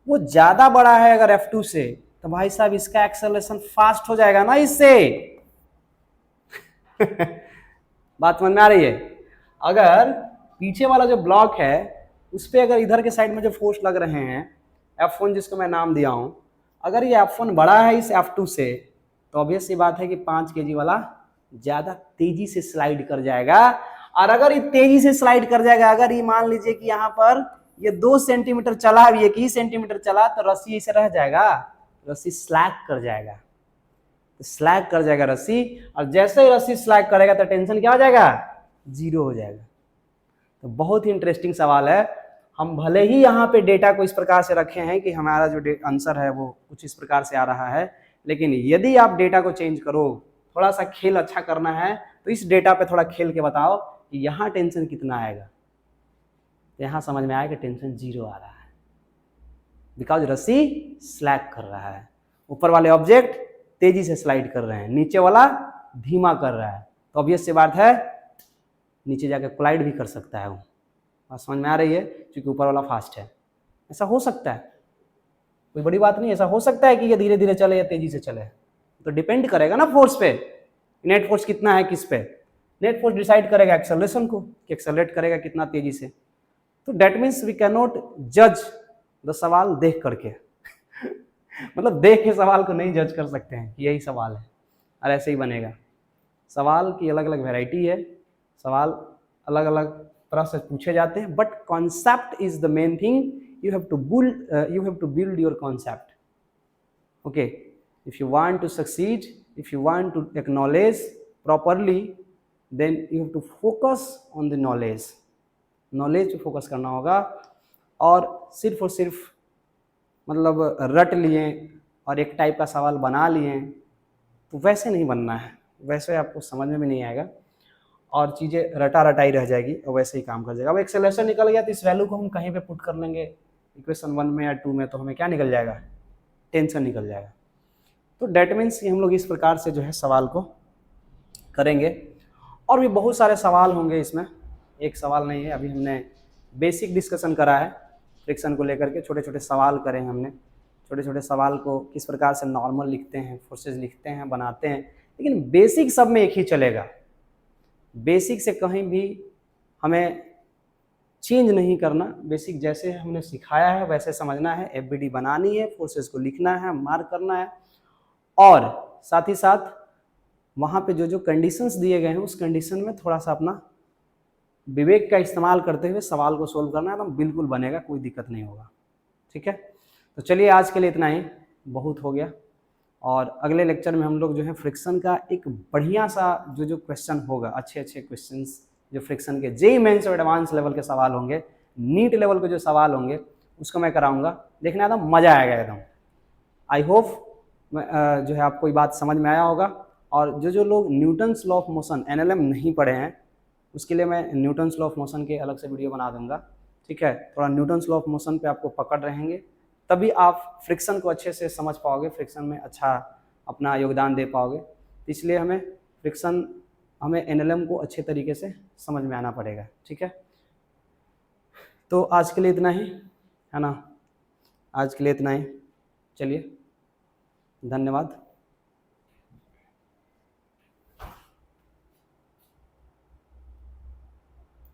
वो ज्यादा बड़ा है अगर F2 से, तो भाई साहब इसका एक्सेलरेशन फास्ट हो जाएगा ना इससे। बात समझ में आ रही है। अगर पीछे वाला जो ब्लॉक है उस पर अगर इधर के साइड में जो फोर्स लग रहे हैं F1 जिसको मैं नाम दिया हूं, अगर ये F1 बड़ा है इस F2 से, तो ऑब्वियस सी बात है कि 5 kg वाला ज्यादा तेजी से स्लाइड कर जाएगा। और अगर ये तेजी से स्लाइड कर जाएगा, अगर ये मान लीजिए कि यहाँ पर ये 2 सेंटीमीटर चला, अब ये 1 सेंटीमीटर चला, तो रस्सी ऐसे रह जाएगा, रस्सी स्लैग कर जाएगा, तो स्लैग कर जाएगा रस्सी, और जैसे ही रस्सी स्लैग करेगा तो टेंशन क्या हो जाएगा, 0 हो जाएगा। तो बहुत ही इंटरेस्टिंग सवाल है। हम भले ही यहाँ पे डेटा को इस प्रकार से रखे हैं कि हमारा जो आंसर है वो कुछ इस प्रकार से आ रहा है, लेकिन यदि आप डेटा को चेंज करो, थोड़ा सा खेल अच्छा करना है, तो इस डेटा पे थोड़ा खेल के बताओ कि यहाँ टेंशन कितना आएगा, तो यहाँ समझ में आएगा टेंशन 0 आ रहा है, बिकॉज रस्सी स्लैग कर रहा है। ऊपर वाले ऑब्जेक्ट तेजी से स्लाइड कर रहे हैं, नीचे वाला धीमा कर रहा है, तो ऑब्वियस सी बात है नीचे जाकर कोलाइड भी कर सकता है वो। बात समझ में आ रही है, क्योंकि ऊपर वाला फास्ट है। ऐसा हो सकता है, कोई बड़ी बात नहीं, ऐसा हो सकता है कि ये धीरे धीरे चले या तेजी से चले, तो डिपेंड करेगा ना फोर्स पे, नेट फोर्स कितना है किस पे। नेट फोर्स डिसाइड करेगा एक्सेलरेशन को, कि एक्सेलरेट करेगा कितना तेजी से। तो that means we can not जज द सवाल देख करके मतलब देख के सवाल को नहीं जज कर सकते हैं कि यही सवाल है और ऐसे ही बनेगा। सवाल की अलग अलग वैरायटी है, सवाल अलग अलग तरह से पूछे जाते हैं, but concept is the main thing. you have to build your concept. Okay, if you want to succeed, if you want to acknowledge properly, then you have to focus on the knowledge पे focus करना होगा। और सिर्फ मतलब रट लिए और एक टाइप का सवाल बना लिए तो वैसे नहीं बनना है, वैसे आपको समझ में भी नहीं आएगा और चीज़ें रटा रटाई रह जाएगी और वैसे ही काम कर जाएगा। अब एक्सेलरेशन निकल गया तो इस वैल्यू को हम कहीं पे पुट कर लेंगे इक्वेशन 1 में या 2 में, तो हमें क्या निकल जाएगा, टेंशन निकल जाएगा। तो डेट मीन्स कि हम लोग इस प्रकार से जो है सवाल को करेंगे। और भी बहुत सारे सवाल होंगे इसमें, एक सवाल नहीं है। अभी हमने बेसिक डिस्कशन करा है फ्रिक्शन को लेकर के, छोटे छोटे सवाल करें हमने, छोटे छोटे सवाल को किस प्रकार से नॉर्मल लिखते हैं, फोर्सेज लिखते हैं, बनाते हैं, लेकिन बेसिक सब में एक ही चलेगा। बेसिक से कहीं भी हमें चेंज नहीं करना, बेसिक जैसे हमने सिखाया है वैसे समझना है, एफबीडी बनानी है, फोर्सेस को लिखना है, मार्क करना है, और साथ ही साथ वहाँ पे जो जो कंडीशंस दिए गए हैं उस कंडीशन में थोड़ा सा अपना विवेक का इस्तेमाल करते हुए सवाल को सोल्व करना है, तो बिल्कुल बनेगा, कोई दिक्कत नहीं होगा। ठीक है, तो चलिए आज के लिए इतना ही, बहुत हो गया। और अगले लेक्चर में हम लोग जो है फ्रिक्शन का एक बढ़िया सा जो क्वेश्चन होगा, अच्छे अच्छे क्वेश्चंस जो फ्रिक्शन के जेईई मेंस और एडवांस लेवल के सवाल होंगे, नीट लेवल के जो सवाल होंगे उसको मैं कराऊंगा, देखने एकदम मजा आएगा एकदम। आई होप जो है आपको ये बात समझ में आया होगा। और जो लोग Newton's law of motion NLM नहीं पढ़े हैं उसके लिए मैं न्यूटन्स लॉ ऑफ मोशन के अलग से वीडियो बना दूंगा। ठीक है, थोड़ा न्यूटन्स लॉ ऑफ मोशन पे आपको पकड़ रहेंगे, तभी आप फ्रिक्शन को अच्छे से समझ पाओगे, फ्रिक्शन में अच्छा अपना योगदान दे पाओगे। इसलिए हमें एनएलएम को अच्छे तरीके से समझ में आना पड़ेगा। ठीक है, तो आज के लिए इतना ही है ना, आज के लिए इतना ही, चलिए धन्यवाद।